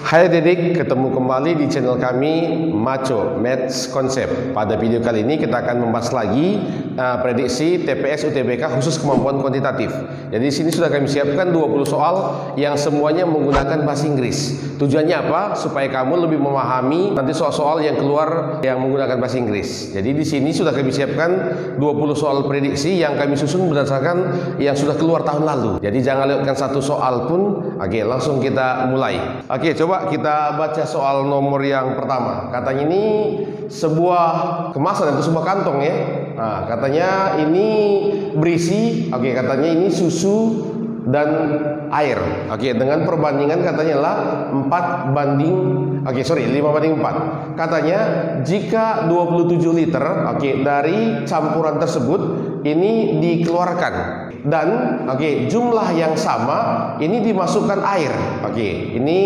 Hai adik-adik, ketemu kembali di channel kami Maco Maths Concept. Pada video kali ini kita akan membahas lagi prediksi TPS UTBK khusus kemampuan kuantitatif. Jadi di sini sudah kami siapkan 20 soal yang semuanya menggunakan bahasa Inggris. Tujuannya apa? Supaya kamu lebih memahami nanti soal-soal yang keluar yang menggunakan bahasa Inggris. Jadi di sini sudah kami siapkan 20 soal prediksi yang kami susun berdasarkan yang sudah keluar tahun lalu. Jadi jangan lewatkan satu soal pun. Oke, langsung kita mulai. Oke, coba kita baca soal nomor yang pertama. Katanya ini sebuah kemasan atau sebuah kantong ya. Nah, katanya ini berisi, katanya ini susu dan air. Dengan perbandingan katanya lah 5 banding 4. Katanya jika 27 liter dari campuran tersebut ini dikeluarkan dan jumlah yang sama ini dimasukkan air. Ini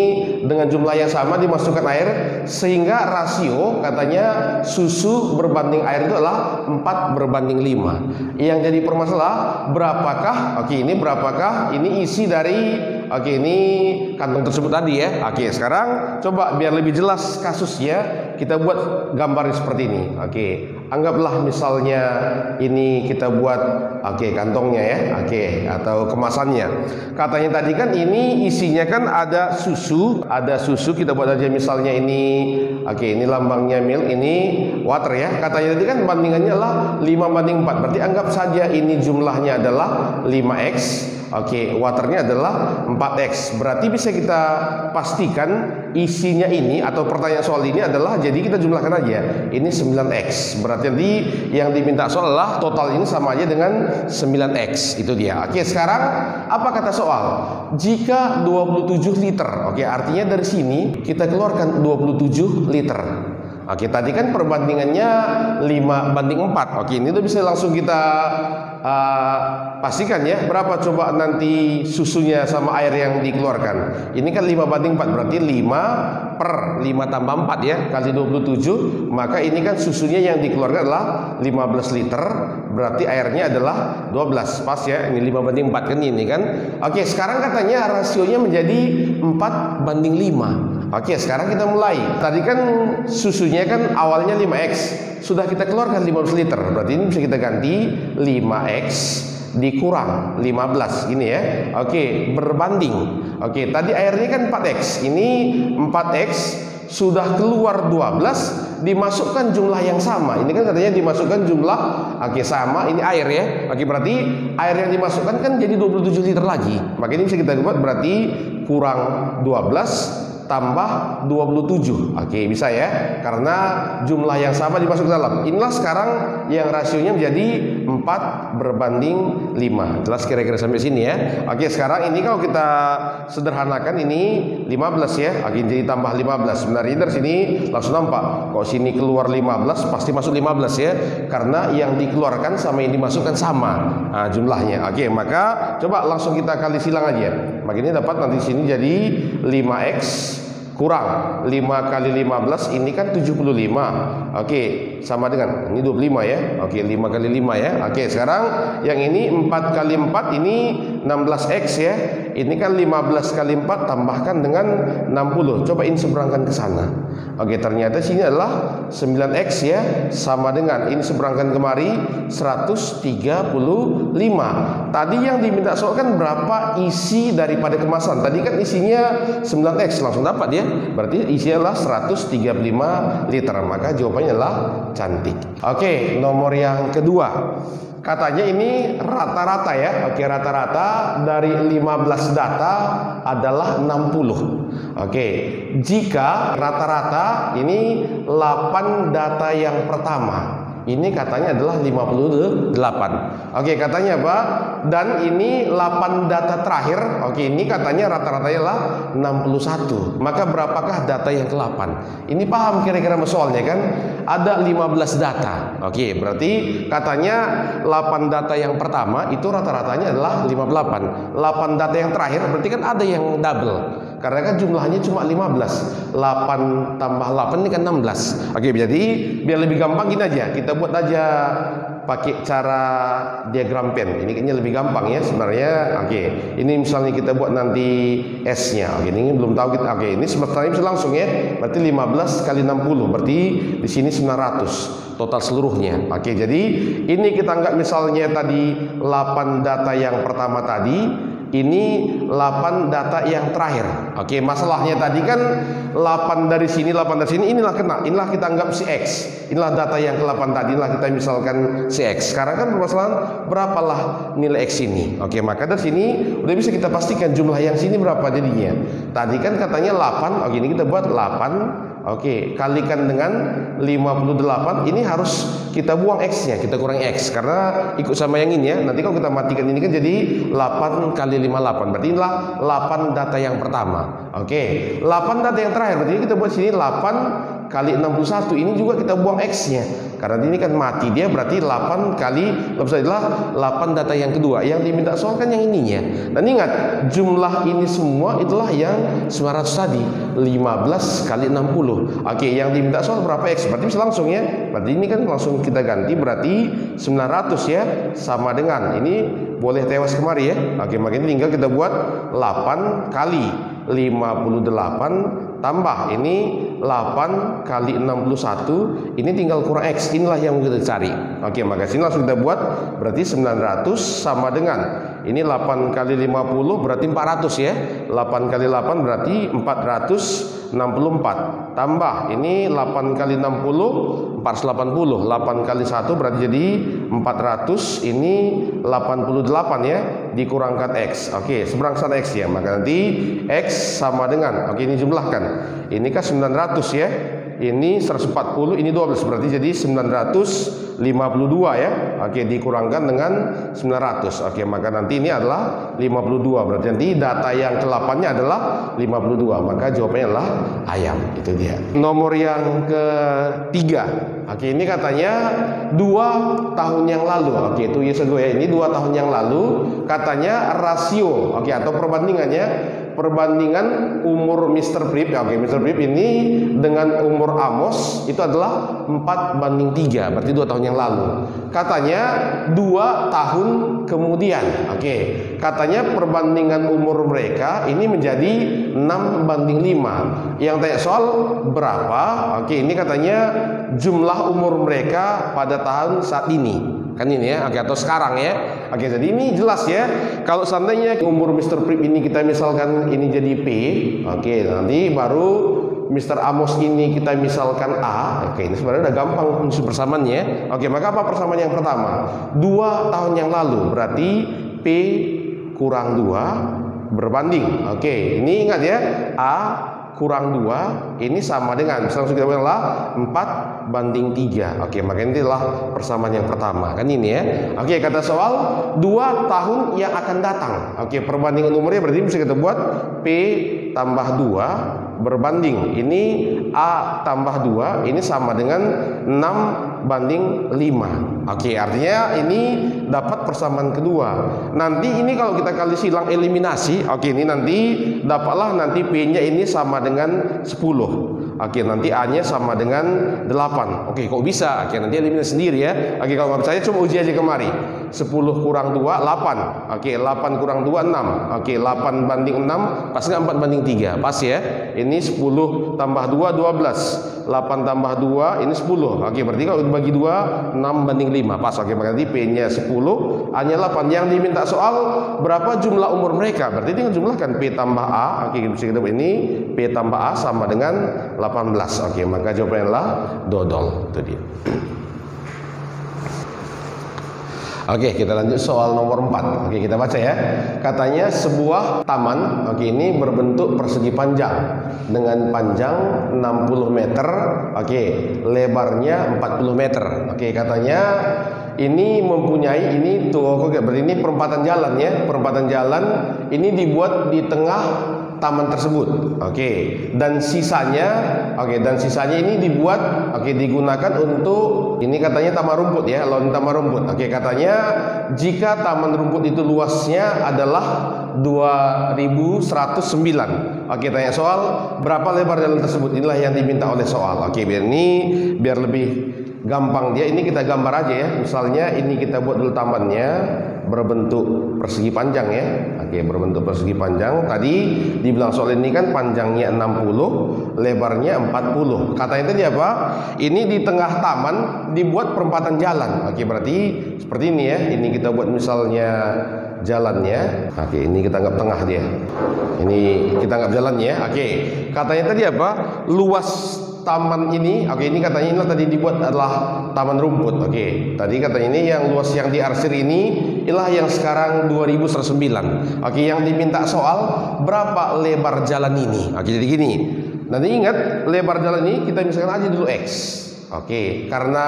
dengan jumlah yang sama dimasukkan air sehingga rasio katanya susu berbanding air itu adalah 4:5. Yang jadi permasalahan berapakah berapakah ini isi dari ini kantong tersebut tadi ya. Sekarang coba biar lebih jelas kasusnya kita buat gambarnya seperti ini. Anggaplah misalnya ini kita buat kantongnya ya, atau kemasannya. Katanya tadi kan ini isinya kan ada susu kita buat aja misalnya ini ini lambangnya milk, ini water ya. Katanya tadi kan bandingannya adalah 5:4. Berarti anggap saja ini jumlahnya adalah 5x. Waternya adalah 4x. Berarti bisa kita pastikan isinya ini atau pertanyaan soal ini adalah, jadi kita jumlahkan aja. Ini 9x. Berarti nanti yang diminta soal adalah total ini sama aja dengan 9x. Itu dia. Sekarang apa kata soal? Jika 27 liter. Artinya dari sini kita keluarkan 27 liter. Tadi kan perbandingannya 5:4. Ini tuh bisa langsung kita pastikan ya, berapa coba nanti susunya sama air yang dikeluarkan. Ini kan 5:4, berarti 5 tambah 4 ya, kali 27. Maka ini kan susunya yang dikeluarkan adalah 15 liter, berarti airnya adalah 12. Pas ya, ini 5:4 kan ini kan. Sekarang katanya rasionya menjadi 4:5. Sekarang kita mulai. Tadi kan susunya kan awalnya 5x, sudah kita keluarkan 15 liter. Berarti ini bisa kita ganti 5x dikurang 15 gini ya. Berbanding. Tadi airnya kan 4x. Ini 4x sudah keluar 12, dimasukkan jumlah yang sama. Ini kan katanya dimasukkan jumlah sama, ini air ya. Berarti air yang dimasukkan kan jadi 27 liter lagi. Maka ini bisa kita buat berarti kurang 12 tambah 27. Bisa ya, karena jumlah yang sama dimasuk ke dalam. Inilah sekarang yang rasionya menjadi 4:5. Jelas kira-kira sampai sini ya. Sekarang ini kalau kita sederhanakan ini 15 ya. Jadi tambah 15. Sebenarnya dari sini langsung nampak. Kalau sini keluar 15 pasti masuk 15 ya. Karena yang dikeluarkan sama yang dimasukkan sama jumlahnya. Maka coba langsung kita kali silang aja. Maka ini dapat nanti sini jadi 5x kurang 5 kali 15 ini kan 75. Sama dengan ini 25 ya. 5 kali 5 ya. Sekarang yang ini 4 kali 4 ini 16x ya. Ini kan 15 kali 4 tambahkan dengan 60. Coba ini seberangkan ke sana. Ternyata sini adalah 9x ya, sama dengan ini seberangkan kemari 135. Tadi yang diminta soal kan berapa isi daripada kemasan. Tadi kan isinya 9x, langsung dapat ya. Berarti isinya adalah 135 liter. Maka jawabannya adalah cantik. Nomor yang kedua. Katanya ini rata-rata ya. Rata-rata dari 15 data adalah 60. Jika rata-rata ini 8 data yang pertama, ini katanya adalah 58. Katanya apa? Dan ini 8 data terakhir. Ini katanya rata-ratanya adalah 61. Maka berapakah data yang ke-8? Ini paham kira-kira soalnya kan? Ada 15 data. Berarti katanya 8 data yang pertama itu rata-ratanya adalah 58. 8 data yang terakhir berarti kan ada yang double. Karena kan jumlahnya cuma 15. 8 tambah 8 ini kan 16. Jadi biar lebih gampang gini aja. Kita buat aja pakai cara diagram pen. Ini kayaknya lebih gampang ya sebenarnya. Oke, ini misalnya kita buat nanti S-nya. Oke, ini belum tahu kita. Oke, ini sebenarnya bisa langsung ya. Berarti 15 kali 60. Berarti di sini 900 total seluruhnya. Oke, jadi ini kita anggap misalnya tadi 8 data yang pertama tadi. Ini 8 data yang terakhir. Oke, masalahnya tadi kan 8 dari sini, 8 dari sini, inilah kena. Inilah kita anggap si X. Inilah data yang ke-8 tadi, inilah kita misalkan si X. Sekarang kan permasalahan berapalah nilai X ini. Oke, maka dari sini udah bisa kita pastikan jumlah yang sini berapa jadinya. Tadi kan katanya 8. Oke, ini kita buat 8. Oke, kalikan dengan 58. Ini harus kita buang X-nya, kita kurang X karena ikut sama yang ini ya. Nanti kalau kita matikan ini kan jadi 8 kali 58. Berarti inilah 8 data yang pertama. Oke, 8 data yang terakhir. Berarti kita buat sini 8 kali 61. Ini juga kita buang X-nya karena ini kan mati dia, berarti 8 kali adalah 8 data yang kedua. Yang diminta soal kan yang ininya. Dan ingat, jumlah ini semua itulah yang 900 tadi, 15 kali 60. Oke, yang diminta soal berapa X? Berarti bisa langsung ya. Berarti ini kan langsung kita ganti, berarti 900 ya, sama dengan ini boleh tewas kemari ya. Oke, makanya tinggal kita buat 8 kali 58 tambah ini 8 kali 61, ini tinggal kurang X. Inilah yang kita cari. Oke, maka sini langsung kita buat, berarti 900 sama dengan ini 8 kali 50 berarti 400 ya. 8 kali 8 berarti 464 tambah ini 8 kali 60 480. 8 kali 1 berarti jadi 400. Ini 88 ya, dikurangkan X. Oke, seberang sana X ya. Maka nanti X sama dengan, oke ini jumlahkan. Ini kan 900 ya. Ini 140, ini 12, berarti jadi 952 ya. Oke, dikurangkan dengan 900. Oke, maka nanti ini adalah 52. Berarti nanti data yang ke-8-nya adalah 52. Maka jawabannya adalah ayam. Itu dia. Nomor yang ketiga. Oke, ini katanya 2 tahun yang lalu. Oke, itu yes ago ya. Ini 2 tahun yang lalu katanya rasio, oke, atau perbandingannya, perbandingan umur Mr. Prip. Oke, Mr. Prip ini dengan umur Amos itu adalah 4:3. Berarti 2 tahun yang lalu. Katanya 2 tahun kemudian. Oke, katanya perbandingan umur mereka ini menjadi 6:5. Yang tanya soal berapa? Oke, ini katanya jumlah umur mereka pada tahun saat ini. Kan ini ya, oke, atau sekarang ya. Oke, jadi ini jelas ya. Kalau seandainya umur Mr. Prip ini kita misalkan ini jadi P, oke, nanti baru Mr. Amos ini kita misalkan A. Oke, ini sebenarnya udah gampang fungsi persamaannya. Oke, maka apa persamaan yang pertama? 2 tahun yang lalu berarti P kurang 2 berbanding. Oke, ini ingat ya, A kurang 2 ini sama dengan, misalnya kita bilang 4:3. Oke, maka ini adalah persamaan yang pertama. Kan ini ya. Oke, kata soal 2 tahun yang akan datang. Oke, perbandingan umurnya berarti bisa kita buat P tambah 2 berbanding ini A tambah 2 ini sama dengan 6:5. Oke, artinya ini dapat persamaan kedua. Nanti ini kalau kita kali silang eliminasi, oke, ini nanti dapatlah nanti P-nya ini sama dengan 10. Oke, nanti A-nya sama dengan 8. Oke, kok bisa? Oke, nanti eliminasi sendiri ya. Oke, kalau nggak percaya coba uji aja kemari. 10 kurang 2 8. Oke, 8 kurang 2 6. Oke, 8:6 pas nggak 4:3? Pas ya. Ini 10 tambah 2 12. 8 tambah 2 ini 10. Oke, berarti kalau dibagi 2 6:5. Pas. Oke, maka nanti P-nya 10, A-nya 8. Yang diminta soal berapa jumlah umur mereka? Berarti tinggal jumlahkan P tambah A. Oke, bisa kita ini P tambah A sama dengan 18. Oke, maka jawabannya adalah dodol. Itu dia. Oke, kita lanjut soal nomor 4. Oke, kita baca ya. Katanya sebuah taman, oke, ini berbentuk persegi panjang dengan panjang 60 meter, oke, lebarnya 40 meter. Oke, katanya ini mempunyai ini tuh, oke, berarti ini perempatan jalan ya. Perempatan jalan ini dibuat di tengah taman tersebut. Oke, dan sisanya ini dibuat, oke, digunakan untuk ini katanya taman rumput ya, lawan taman rumput. Oke, katanya jika taman rumput itu luasnya adalah 2109. Oke, tanya soal berapa lebar jalan tersebut. Inilah yang diminta oleh soal. Oke, biar lebih gampang dia, ini kita gambar aja ya. Misalnya ini kita buat dulu tamannya berbentuk persegi panjang ya. Oke, berbentuk persegi panjang. Tadi dibilang soal ini kan panjangnya 60, lebarnya 40. Katanya tadi apa? Ini di tengah taman dibuat perempatan jalan. Oke, berarti seperti ini ya. Ini kita buat misalnya jalannya. Oke, ini kita anggap tengah dia. Ini kita anggap jalannya. Oke, katanya tadi apa? Luas taman ini, oke, ini katanya ini tadi dibuat adalah taman rumput. Oke, tadi katanya ini yang luas yang diarsir ini inilah yang sekarang 2109. Oke, yang diminta soal berapa lebar jalan ini. Oke, jadi gini. Nanti ingat lebar jalan ini kita misalkan aja dulu X. Oke, karena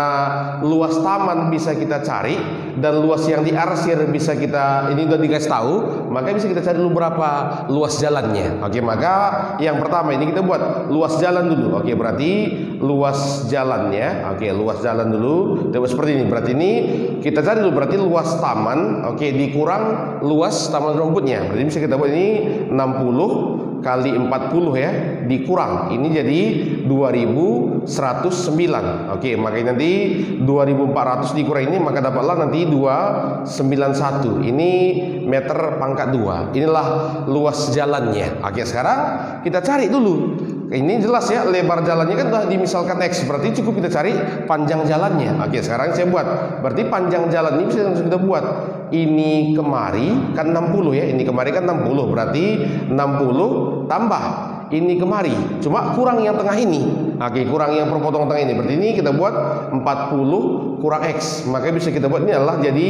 luas taman bisa kita cari dan luas yang diarsir bisa kita, ini udah dikasih tahu, maka bisa kita cari dulu berapa luas jalannya. Oke, maka yang pertama ini kita buat luas jalan dulu. Oke, berarti luas jalannya. Oke, luas jalan dulu. Seperti ini. Berarti ini kita cari dulu berarti luas taman. Oke, dikurang luas taman rumputnya. Berarti bisa kita buat ini 60 kali 40 ya, dikurang ini jadi 2109. Oke, makanya nanti 2400 dikurang ini maka dapatlah nanti 291. Ini meter pangkat 2. Inilah luas jalannya. Oke, sekarang kita cari dulu. Ini jelas ya, lebar jalannya kan sudah dimisalkan X, berarti cukup kita cari panjang jalannya. Oke, sekarang saya buat. Berarti panjang jalan ini bisa langsung kita buat. Ini kemari kan 60 ya, ini kemari kan 60, berarti 60 tambah ini kemari, cuma kurang yang tengah ini. Oke, kurang yang perpotong tengah ini. Berarti ini kita buat 40 kurang X. Maka bisa kita buat ini adalah jadi,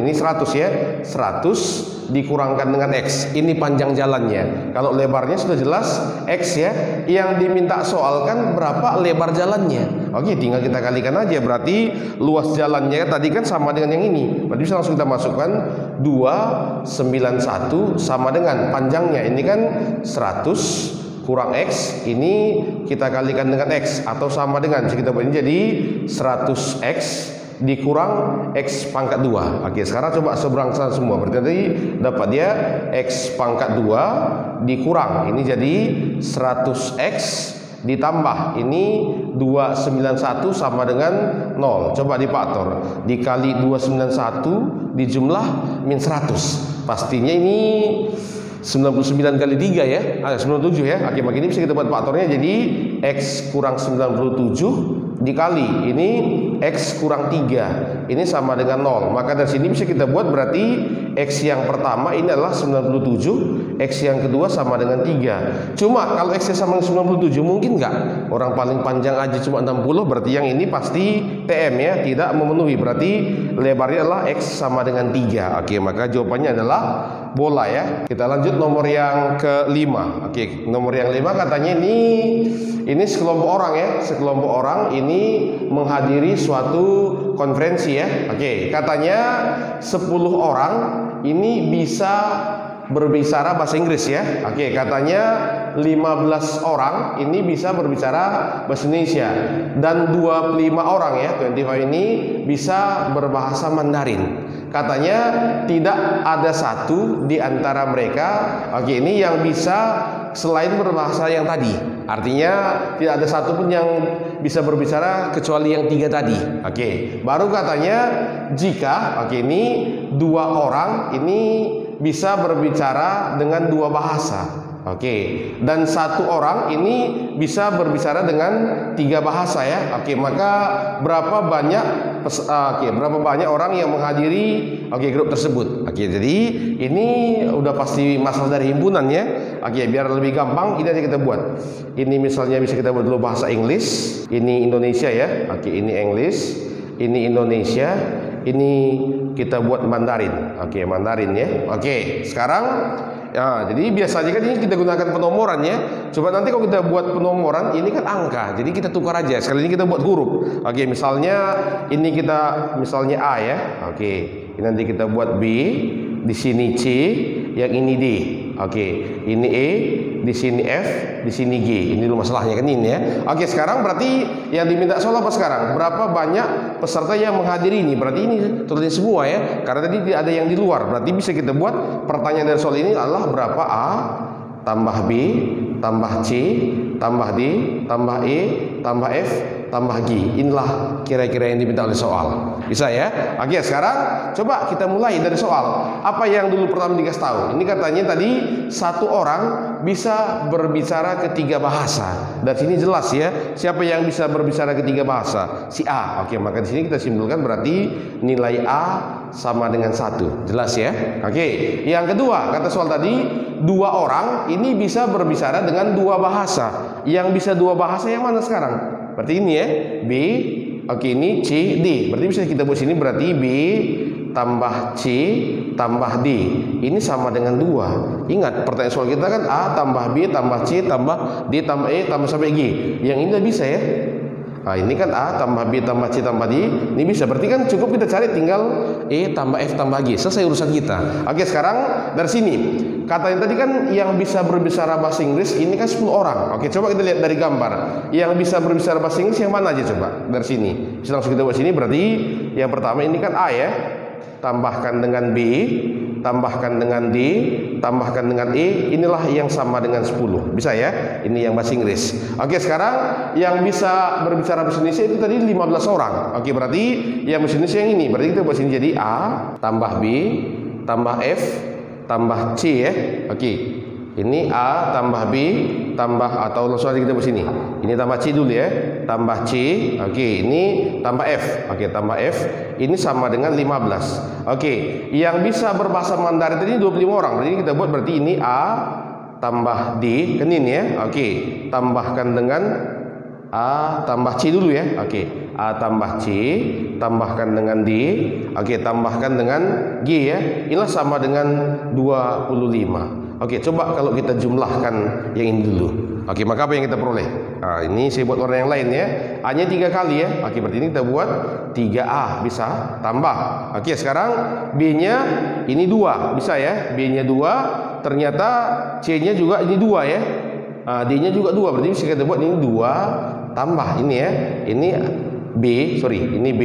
ini 100 ya. 100 dikurangkan dengan X. Ini panjang jalannya. Kalau lebarnya sudah jelas X ya. Yang diminta soal kan berapa lebar jalannya. Oke, tinggal kita kalikan aja. Berarti luas jalannya tadi kan sama dengan yang ini. Berarti bisa langsung kita masukkan 291 sama dengan panjangnya. Ini kan 100 kurang X, ini kita kalikan dengan X atau sama dengan, kita buat ini jadi 100X dikurang X pangkat 2. Oke, sekarang coba seberang sana semua. Berarti tadi dapat dia X pangkat 2 dikurang, ini jadi 100X ditambah ini 291 sama dengan 0. Coba difaktor, dikali 291 dijumlah min 100. Pastinya ini 99 kali 3 ya, 97 ya. Oke, makanya ini bisa kita buat faktornya jadi X kurang 97 dikali ini X kurang 3, ini sama dengan 0. Maka dari sini bisa kita buat berarti X yang pertama ini adalah 97, X yang kedua sama dengan 3. Cuma kalau X sama dengan 97 mungkin nggak? Orang paling panjang aja cuma 60, berarti yang ini pasti TM ya, tidak memenuhi. Berarti lebarnya adalah X sama dengan 3. Oke, maka jawabannya adalah bola ya. Kita lanjut nomor yang kelima. Oke, nomor yang 5 katanya ini sekelompok orang ya, sekelompok orang ini menghadiri suatu konferensi ya. Oke, katanya 10 orang ini bisa berbicara bahasa Inggris ya. Oke, katanya 15 orang ini bisa berbicara bahasa Indonesia dan 25 orang ya, 25 ini bisa berbahasa Mandarin. Katanya tidak ada satu di antara mereka, oke, ini yang bisa selain berbahasa yang tadi. Artinya tidak ada satu pun yang bisa berbicara kecuali yang 3 tadi. Oke, baru katanya jika ini 2 orang ini bisa berbicara dengan 2 bahasa. Oke, dan 1 orang ini bisa berbicara dengan 3 bahasa ya. Oke, maka berapa banyak orang yang menghadiri grup tersebut. Oke, jadi ini udah pasti masalah dari himpunan ya. Oke, biar lebih gampang ini aja kita buat. Ini misalnya bisa kita buat dulu bahasa Inggris, ini Indonesia ya. Oke, ini English, ini Indonesia, ini kita buat Mandarin. Oke, Mandarin ya. Oke, sekarang ya, jadi biasanya kan ini kita gunakan penomoran ya. Coba nanti kalau kita buat penomoran, ini kan angka, jadi kita tukar aja. Sekali ini kita buat huruf. Oke, misalnya ini kita misalnya A ya. Oke, ini nanti kita buat B, di sini C, yang ini D. Oke, ini E, di sini F, di sini G. Ini dulu masalahnya kan ini ya. Oke, sekarang berarti yang diminta soal apa sekarang? Berapa banyak peserta yang menghadiri ini? Berarti ini tulisnya semua ya. Karena tadi tidak ada yang di luar. Berarti bisa kita buat pertanyaan dari soal ini adalah berapa A tambah B tambah C tambah D tambah E tambah F tambah G. Inilah kira-kira yang diminta oleh soal. Bisa ya? Oke, sekarang coba kita mulai dari soal. Apa yang dulu pertama dikasih tahu? Ini katanya tadi satu orang bisa berbicara ketiga bahasa. Dan sini jelas ya, siapa yang bisa berbicara ketiga bahasa? Si A. Oke, maka di sini kita simpulkan berarti nilai A sama dengan 1. Jelas ya? Oke. Yang kedua, kata soal tadi, dua orang ini bisa berbicara dengan dua bahasa. Yang bisa dua bahasa yang mana sekarang? Berarti ini ya, B. Oke, ini C, D. Berarti bisa kita buat sini berarti B tambah C tambah D. Ini sama dengan 2. Ingat, pertanyaan soal kita kan A tambah B tambah C tambah D tambah E tambah sampai G. Yang ini udah bisa ya. Nah, ini kan A tambah B tambah C tambah D. Ini bisa. Berarti kan cukup kita cari tinggal E tambah F tambah G. Selesai urusan kita. Oke, sekarang dari sini. Kata yang tadi kan yang bisa berbicara bahasa Inggris ini kan 10 orang. Oke, coba kita lihat dari gambar. Yang bisa berbicara bahasa Inggris yang mana aja coba? Dari sini. Bisa langsung kita buat sini. Berarti yang pertama ini kan A ya. Tambahkan dengan B, tambahkan dengan D, tambahkan dengan E. Inilah yang sama dengan 10. Bisa ya? Ini yang bahasa Inggris. Oke, sekarang yang bisa berbicara bahasa Indonesia itu tadi 15 orang. Oke, berarti yang bahasa Indonesia yang ini. Berarti kita buat sini jadi A tambah B tambah F tambah C ya. Oke. Ini A tambah B tambah, atau langsung aja kita buat sini. Ini tambah C dulu ya. Tambah C. Oke, ini tambah F. Oke, tambah F. Ini sama dengan 15. Oke, yang bisa berbahasa Mandarin tadi 25 orang. Berarti kita buat berarti ini A tambah D kan ini ya. Oke, tambahkan dengan A tambah C dulu ya. Oke, A tambah C tambahkan dengan D. Oke, tambahkan dengan G ya. Inilah sama dengan 25. Oke, coba kalau kita jumlahkan yang ini dulu. Oke, maka apa yang kita peroleh? Nah, ini saya buat warna yang lain ya. A-nya 3 kali ya. Oke, berarti ini kita buat 3A. Bisa tambah. Oke, sekarang B-nya ini 2. Bisa ya. B-nya 2. Ternyata C-nya juga ini 2 ya. D-nya juga 2. Berarti bisa kita buat ini 2 tambah. Ini ya. Ini B. Sorry. Ini B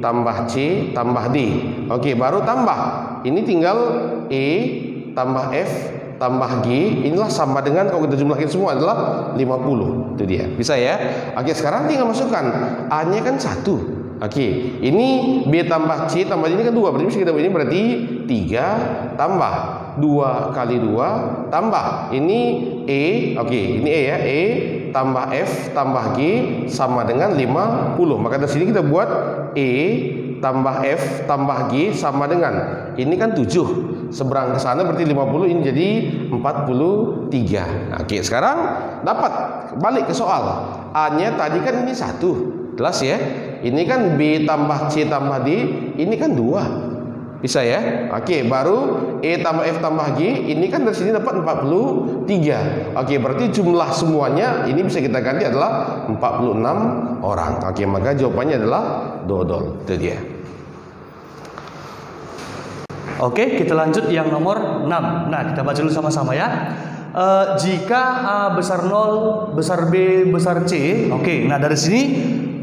tambah C tambah D. Oke, baru tambah. Ini tinggal E tambah F tambah G. Inilah sama dengan kalau kita jumlahin semua adalah 50. Itu dia. Bisa ya. Oke, sekarang tinggal masukkan A-nya kan 1. Oke, ini B tambah C tambah ini kan 2. Berarti bisa kita buat ini berarti 3 tambah 2 kali 2 tambah ini E. Oke, ini E ya. E tambah F tambah G sama dengan 50. Maka dari sini kita buat E tambah F tambah G sama dengan ini kan 7. Seberang ke sana berarti 50, ini jadi 43. Oke, sekarang dapat balik ke soal. A-nya tadi kan ini 1. Jelas ya. Ini kan B tambah C tambah D, ini kan 2. Bisa ya. Oke, baru E tambah F tambah G, ini kan dari sini dapat 43. Oke, berarti jumlah semuanya ini bisa kita ganti adalah 46 orang. Oke, maka jawabannya adalah dodol. Itu dia. Oke, kita lanjut yang nomor 6. Nah, kita baca dulu sama-sama ya. Jika A besar 0, besar B, besar C. Oke, nah dari sini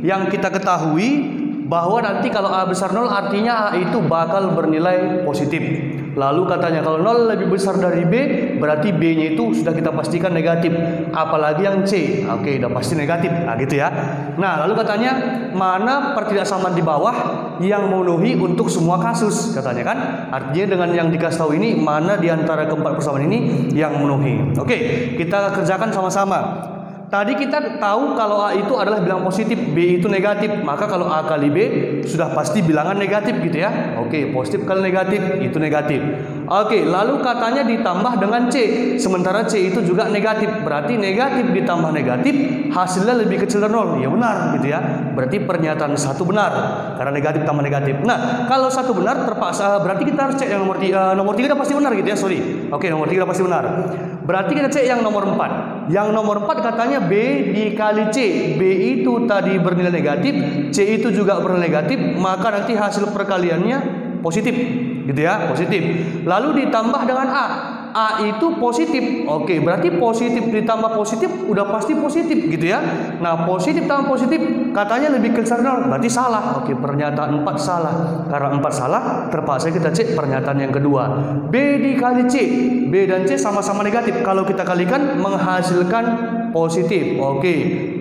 yang kita ketahui bahwa nanti kalau A besar 0 artinya A itu bakal bernilai positif. Lalu katanya kalau 0 lebih besar dari B, berarti B-nya itu sudah kita pastikan negatif. Apalagi yang C. Oke, udah pasti negatif. Nah, gitu ya. Nah, lalu katanya mana pertidaksamaan di bawah yang memenuhi untuk semua kasus, katanya kan. Artinya dengan yang dikasih tahu ini, mana di antara keempat persamaan ini yang memenuhi. Oke, kita kerjakan sama-sama. Tadi kita tahu kalau A itu adalah bilangan positif, B itu negatif. Maka kalau A kali B sudah pasti bilangan negatif gitu ya. Oke, positif kali negatif itu negatif. Oke, lalu katanya ditambah dengan C. Sementara C itu juga negatif. Berarti negatif ditambah negatif hasilnya lebih kecil dari 0. Ya benar gitu ya. Berarti pernyataan 1 benar. Karena negatif tambah negatif. Nah, kalau 1 benar terpaksa berarti kita harus cek yang nomor 3 pasti benar gitu ya. Sorry. Oke, nomor 3 pasti benar. Berarti kita cek yang nomor 4. Yang nomor 4 katanya B dikali C. B itu tadi bernilai negatif, C itu juga bernilai negatif, maka nanti hasil perkaliannya positif, gitu ya, positif. Lalu ditambah dengan A. A itu positif. Oke, berarti positif ditambah positif udah pasti positif gitu ya. Nah, positif tambah positif katanya lebih kecil dari 0, berarti salah. Oke, pernyataan 4 salah. Karena 4 salah, terpaksa kita cek pernyataan yang kedua. B dikali C. B dan C sama-sama negatif. Kalau kita kalikan menghasilkan positif. Oke,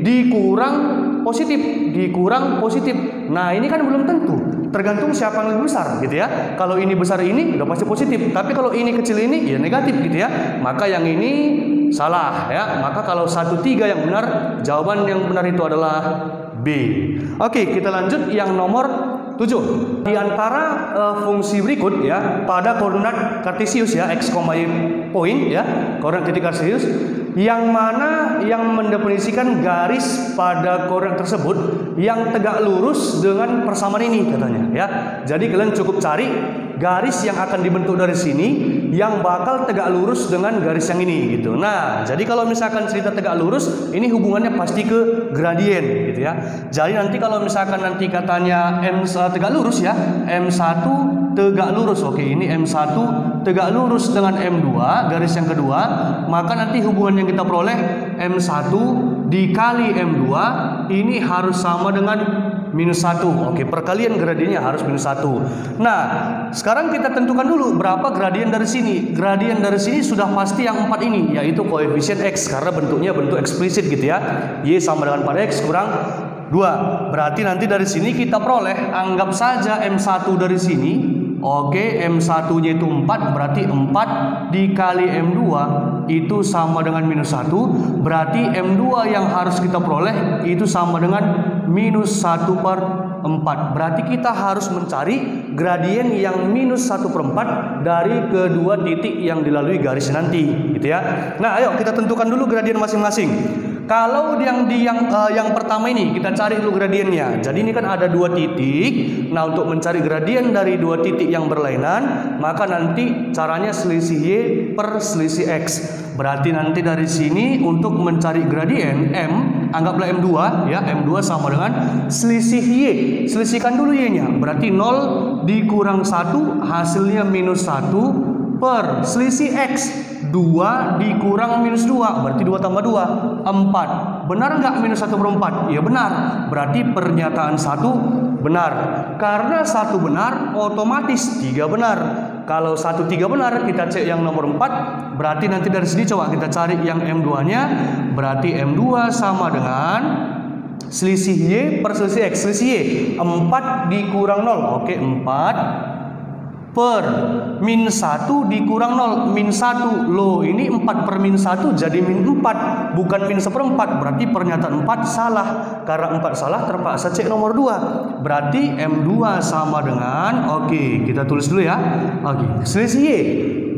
dikurang positif dikurang positif. Nah, ini kan belum tentu. Tergantung siapa yang lebih besar gitu ya. Kalau ini besar ini udah pasti positif. Tapi kalau ini kecil ini ya negatif gitu ya. Maka yang ini salah ya. Maka kalau 1, 3 yang benar, jawaban yang benar itu adalah B. Oke, kita lanjut yang nomor 7. Di antara fungsi berikut ya, pada koordinat kartesius ya, x, y point ya, koordinat titik kartesius, yang mana yang mendefinisikan garis pada koordinat tersebut yang tegak lurus dengan persamaan ini katanya ya. Jadi kalian cukup cari garis yang akan dibentuk dari sini yang bakal tegak lurus dengan garis yang ini gitu. Nah, jadi kalau misalkan cerita tegak lurus, ini hubungannya pasti ke gradien gitu ya. Jadi nanti kalau misalkan nanti katanya M tegak lurus ya, M1 tegak lurus. Oke, ini M1 tegak lurus dengan M2 garis yang kedua, maka nanti hubungan yang kita peroleh M1 dikali M2 ini harus sama dengan -1. Oke, perkalian gradiennya harus -1. Nah, sekarang kita tentukan dulu berapa gradien dari sini. Gradien dari sini sudah pasti yang 4 ini, yaitu koefisien X, karena bentuknya bentuk eksplisit gitu ya. Y sama dengan 4X kurang 2. Berarti nanti dari sini kita peroleh, anggap saja M1 dari sini. Oke, M1-nya itu 4, berarti 4 dikali M2 itu sama dengan -1. Berarti M2 yang harus kita peroleh itu sama dengan -1/4. Berarti kita harus mencari gradien yang -1/4 dari kedua titik yang dilalui garis nanti, gitu ya. Nah, ayo kita tentukan dulu gradien masing-masing. Kalau yang pertama ini kita cari dulu gradiennya. Jadi ini kan ada 2 titik. Nah, untuk mencari gradien dari 2 titik yang berlainan, maka nanti caranya selisih Y per selisih X. Berarti nanti dari sini untuk mencari gradien M, anggaplah M2 ya, M2 sama dengan selisih Y. Selisihkan dulu Y-nya. Berarti 0 dikurang 1 hasilnya -1 per selisih X. 2 dikurang -2 berarti 2 tambah 2 4. Benar nggak -1/4? Ya benar. Berarti pernyataan 1 benar. Karena 1 benar, otomatis 3 benar. Kalau 1 3 benar, kita cek yang nomor 4. Berarti nanti dari sini coba kita cari yang M2-nya. Berarti M2 sama dengan selisih Y per selisih X. Selisih Y 4 dikurang 0. Oke, 4 per -1 dikurang 0, -1. Loh, ini 4 per -1 jadi -4, bukan -1/4. Berarti pernyataan 4 salah. Karena 4 salah, terpaksa cek nomor 2. Berarti M2 sama dengan, oke, kita tulis dulu ya. Oke, selisih Y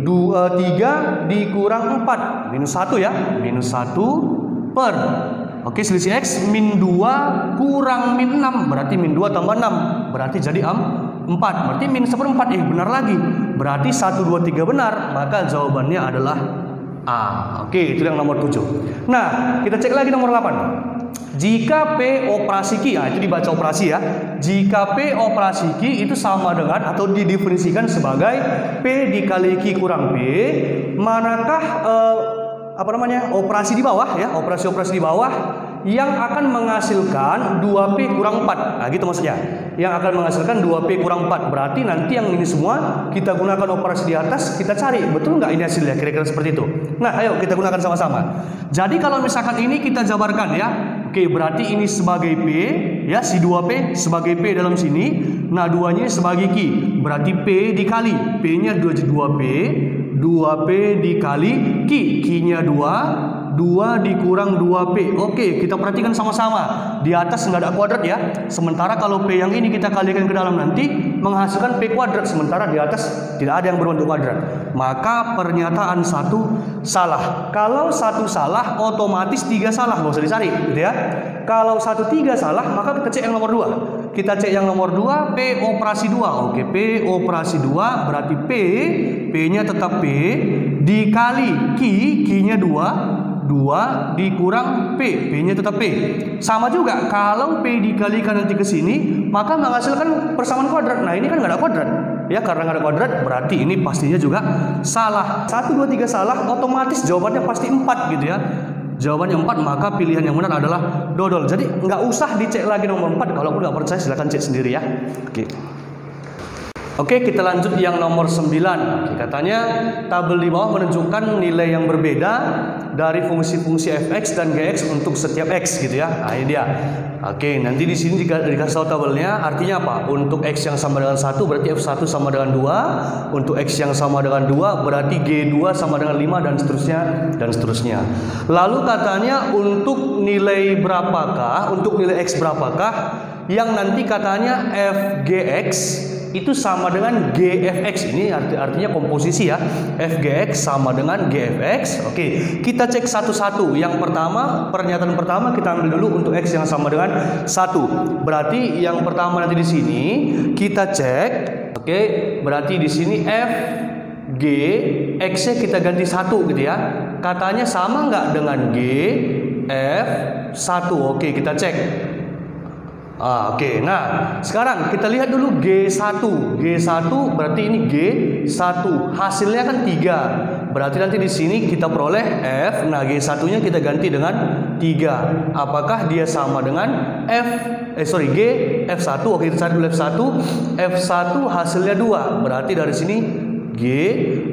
3 dikurang 4, -1 ya, -1 per, oke, selisih X -2 kurang -6, berarti -2 tambah 6, berarti jadi 4, berarti -1/4. Benar lagi. Berarti 1, 2, 3 benar. Maka jawabannya adalah A. Oke, itu yang nomor 7. Nah, kita cek lagi nomor 8. Jika P operasi Q, itu dibaca operasi ya. Jika P operasi Q itu sama dengan atau didefinisikan sebagai P dikali Q kurang P, manakah operasi di bawah ya, operasi-operasi di bawah yang akan menghasilkan 2P kurang 4. Nah, gitu maksudnya. Yang akan menghasilkan 2P kurang 4. Berarti nanti yang ini semua kita gunakan operasi di atas, kita cari betul nggak ini hasilnya, kira-kira seperti itu. Nah, ayo kita gunakan sama-sama. Jadi kalau misalkan ini kita jabarkan ya. Oke, berarti ini sebagai P ya, si 2P sebagai P dalam sini. Nah, 2-nya sebagai Q. Berarti P dikali P-nya 2P, 2P dikali Q. Q-nya 2 dikurang 2P. Oke, kita perhatikan sama-sama. Di atas nggak ada kuadrat ya. Sementara kalau P yang ini kita kalikan ke dalam nanti menghasilkan P kuadrat. Sementara di atas tidak ada yang berbentuk kuadrat. Maka pernyataan 1 salah. Kalau 1 salah, otomatis 3 salah. Nggak usah dicari gitu ya. Kalau 1 3 salah, maka kita cek yang nomor 2. Kita cek yang nomor 2, P operasi 2. Oke, P operasi 2 berarti P-nya tetap P dikali Q, Q-nya 2 dikurang P, P-nya tetap P. Sama juga, kalau P dikalikan nanti ke sini, maka menghasilkan persamaan kuadrat. Nah, ini kan nggak ada kuadrat. Ya, karena nggak ada kuadrat, berarti ini pastinya juga salah. 1, 2, 3 salah, otomatis jawabannya pasti 4 gitu ya. Jawabannya 4, maka pilihan yang benar adalah dodol. Jadi nggak usah dicek lagi nomor 4. Kalau nggak percaya silahkan cek sendiri ya. Oke. Oke, kita lanjut yang nomor 9. Oke, katanya tabel di bawah menunjukkan nilai yang berbeda dari fungsi-fungsi fx dan gx untuk setiap x gitu ya. Nah, ini dia. Oke, nanti di sini dikasih tahu tabelnya, artinya apa? Untuk x yang sama dengan 1 berarti f1 sama dengan 2, untuk x yang sama dengan 2 berarti g2 sama dengan 5 dan seterusnya dan seterusnya. Lalu katanya untuk nilai berapakah, untuk nilai x berapakah yang nanti katanya fgx itu sama dengan gfx. Ini artinya komposisi ya. Fgx sama dengan gfx. Oke, kita cek satu-satu. Yang pertama, pernyataan pertama kita ambil dulu untuk x yang sama dengan 1. Berarti yang pertama nanti di sini kita cek. Oke, berarti di sini f g x-nya kita ganti 1 gitu ya. Katanya sama nggak dengan g f1? Oke, kita cek. Oke, nah sekarang kita lihat dulu G1. G1 berarti ini G1. Hasilnya kan 3. Berarti nanti di sini kita peroleh F. Nah, G1-nya kita ganti dengan 3. Apakah dia sama dengan G F1? Oke, kita cari dulu F1. F1 hasilnya 2. Berarti dari sini G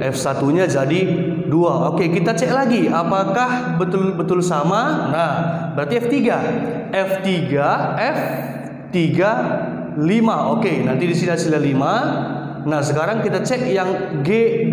F1-nya jadi 2. Oke, kita cek lagi apakah betul-betul sama. Nah, berarti F3. F3 5. Oke, nanti di sini hasilnya 5. Nah, sekarang kita cek yang G2.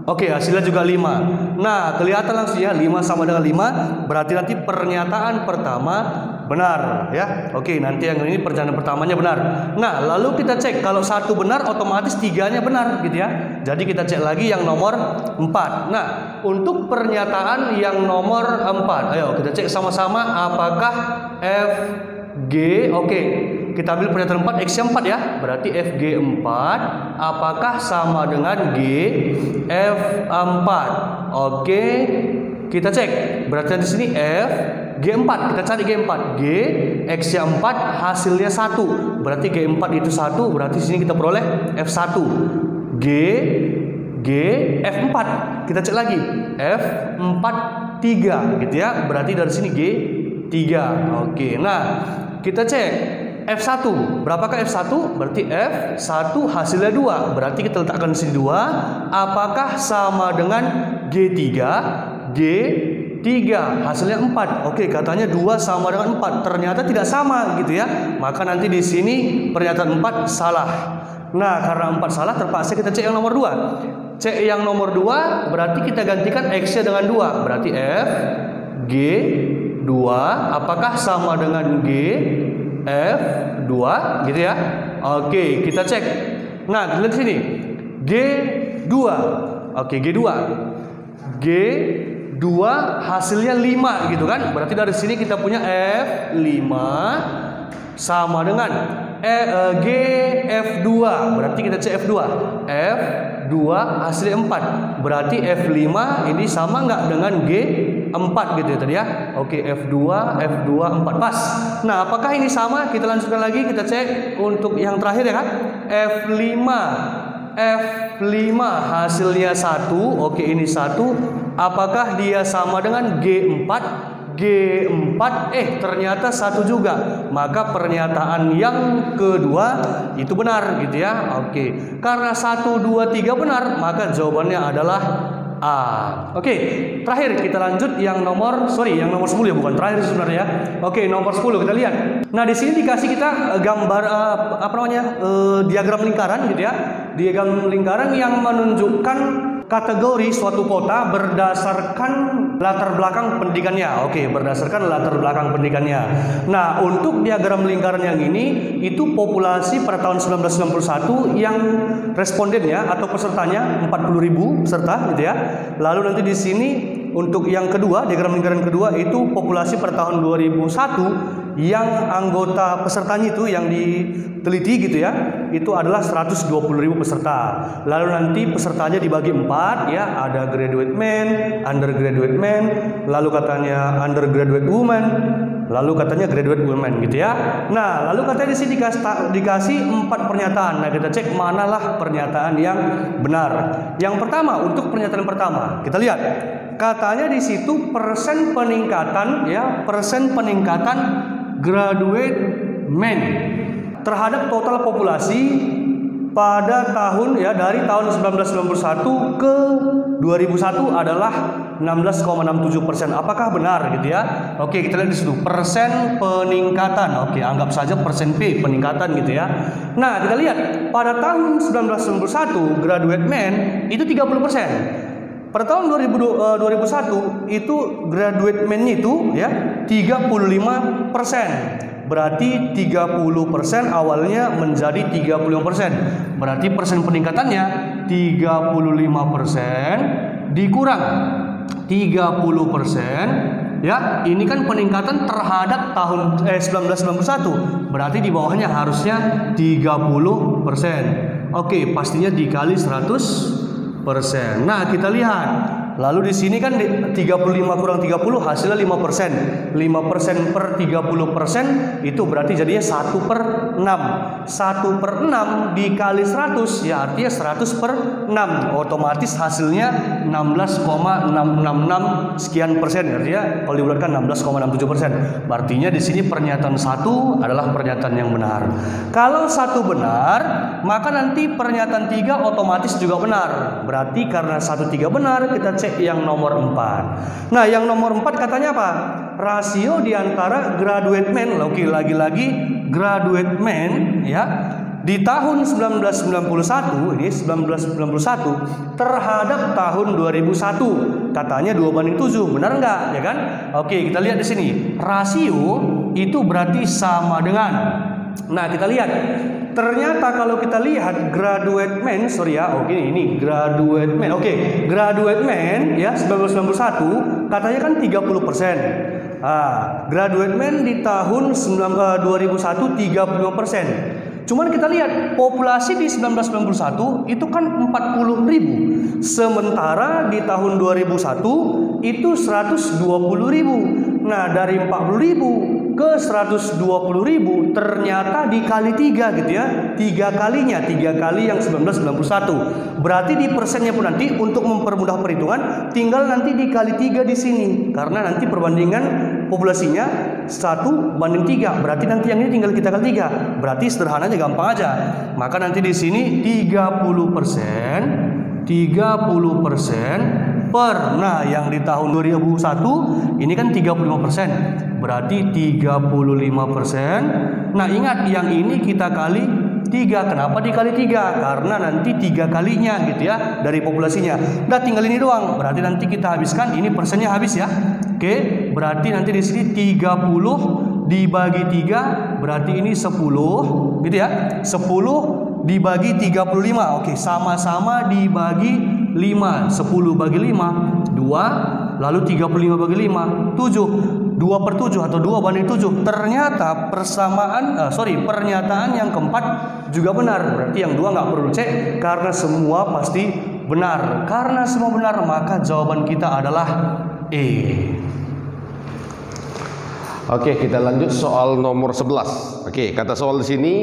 Oke, hasilnya juga 5. Nah, kelihatan langsung ya 5 sama dengan 5. Berarti nanti pernyataan pertama benar ya. Oke, nanti yang ini pernyataan pertamanya benar. Nah, lalu kita cek kalau 1 benar otomatis 3-nya benar gitu ya. Jadi kita cek lagi yang nomor 4. Nah, untuk pernyataan yang nomor 4, ayo kita cek sama-sama apakah FG. Oke, kita ambil pernyataan 4, X 4 ya. Berarti FG4 apakah sama dengan GF4? Oke, kita cek. Berarti di sini F G4, kita cari G4. G X4 hasilnya 1. Berarti G4 itu 1, berarti di sini kita peroleh F1. G F4. Kita cek lagi. F4 3 gitu ya. Berarti dari sini G3. Oke. Nah, kita cek F1. Berapakah F1? Berarti F1 hasilnya 2. Berarti kita letakkan di sini 2. Apakah sama dengan G3? G3 hasilnya 4. Oke, katanya 2 sama dengan 4. Ternyata tidak sama gitu ya. Maka nanti di sini pernyataan 4 salah. Nah, karena 4 salah terpaksa kita cek yang nomor 2. Cek yang nomor 2 berarti kita gantikan X-nya dengan 2. Berarti F G2 apakah sama dengan G F2 gitu ya. Oke, kita cek. Nah, lihat sini. G2. Oke, G2 hasilnya 5 gitu kan. Berarti dari sini kita punya F5 sama dengan GF2. Berarti kita cek F2. F2 hasilnya 4. Berarti F5 ini sama nggak dengan G4 gitu ya tadi ya. Oke, F2 4 pas. Nah, apakah ini sama? Kita lanjutkan lagi, kita cek untuk yang terakhir ya kan. F5 hasilnya 1. Oke, ini 1. Apakah dia sama dengan G4? G4 ternyata 1 juga. Maka pernyataan yang kedua itu benar gitu ya. Oke. Karena 1 2 3 benar, maka jawabannya adalah A. Oke, terakhir kita lanjut yang nomor 10 ya, bukan terakhir sebenarnya. Oke, nomor 10 kita lihat. Nah, di sini dikasih kita gambar diagram lingkaran gitu ya. Diagram lingkaran yang menunjukkan kategori suatu kota berdasarkan latar belakang pendidikannya. Oke, berdasarkan latar belakang pendidikannya. Nah, untuk diagram lingkaran yang ini itu populasi pada tahun 1991 yang respondennya atau pesertanya 40.000 peserta gitu ya. Lalu nanti di sini untuk yang kedua, diagram lingkaran kedua itu populasi pada tahun 2001 yang anggota pesertanya itu yang diteliti gitu ya, itu adalah 120.000 peserta. Lalu nanti pesertanya dibagi 4 ya, ada graduate men, undergraduate men, lalu katanya undergraduate woman, lalu katanya graduate women gitu ya. Nah, lalu katanya di sini dikasih 4 pernyataan. Nah, kita cek manalah pernyataan yang benar. Yang pertama, untuk pernyataan pertama, kita lihat. Katanya di situ persen peningkatan graduate men. terhadap total populasi pada tahun ya dari tahun 1991 ke 2001 adalah 16,67%. Apakah benar gitu ya? Oke, kita lihat di situ persen peningkatan. Oke, anggap saja persen P peningkatan gitu ya. Nah, kita lihat pada tahun 1991 graduate men itu 30%. Pada tahun 2001 itu graduate men itu ya 35%. Berarti 30% awalnya menjadi 35%. Berarti persen peningkatannya 35% dikurang 30%. Ya, ini kan peningkatan terhadap tahun 1991. Berarti di bawahnya harusnya 30%. Oke, pastinya dikali 100%. Nah, kita lihat. Lalu di sini kan 35 kurang 30 hasilnya 5%. 5% per 30% itu berarti jadinya 1/6. 1/6 dikali 100 ya artinya 100/6. Otomatis hasilnya 16,666 sekian persen. Artinya kalau dibulatkan 16,67%. Artinya di sini pernyataan 1 adalah pernyataan yang benar. Kalau 1 benar, maka nanti pernyataan 3 otomatis juga benar. Berarti karena 1 3 benar, kita cek yang nomor 4. Nah, yang nomor 4 katanya apa? Rasio di antara graduate men, oke, lagi-lagi graduate men ya, di tahun 1991, ini 1991 terhadap tahun 2001. Katanya 2/7, benar enggak? Ya kan? Oke, kita lihat di sini. Rasio itu berarti sama dengan. Nah, kita lihat. Ternyata kalau kita lihat graduate men, sorry ya, oke ini graduate men, oke, graduate men ya 1991 katanya kan 30%. Graduate men di tahun 2001 35%. Cuman kita lihat populasi di 1991 itu kan 40.000, sementara di tahun 2001 itu 120.000. Nah, dari 40.000 ke 120.000 ternyata dikali 3 gitu ya. 3 kalinya, 3 kali yang 1991. Berarti di persennya pun nanti untuk mempermudah perhitungan tinggal nanti dikali 3 di sini. Karena nanti perbandingan populasinya 1/3. Berarti nanti yang ini tinggal kita kali 3. Berarti sederhananya gampang aja. Maka nanti di sini 30% per, nah yang di tahun 2001 ini kan 35%, berarti 35%. Nah, ingat yang ini kita kali 3. Kenapa dikali 3? Karena nanti 3 kalinya gitu ya dari populasinya. Nah, tinggal ini doang. Berarti nanti kita habiskan, ini persennya habis ya. Oke, berarti nanti di sini 30 dibagi 3 berarti ini 10 gitu ya. 10 dibagi 35. Oke, sama-sama dibagi 5. 10 bagi 5 2, lalu 35 bagi 5 7. 2/7 atau 2/7. Ternyata pernyataan yang keempat juga benar. Berarti yang 2 nggak perlu cek karena semua pasti benar. Karena semua benar maka jawaban kita adalah E. Oke, kita lanjut soal nomor 11. Oke, kata soal di sini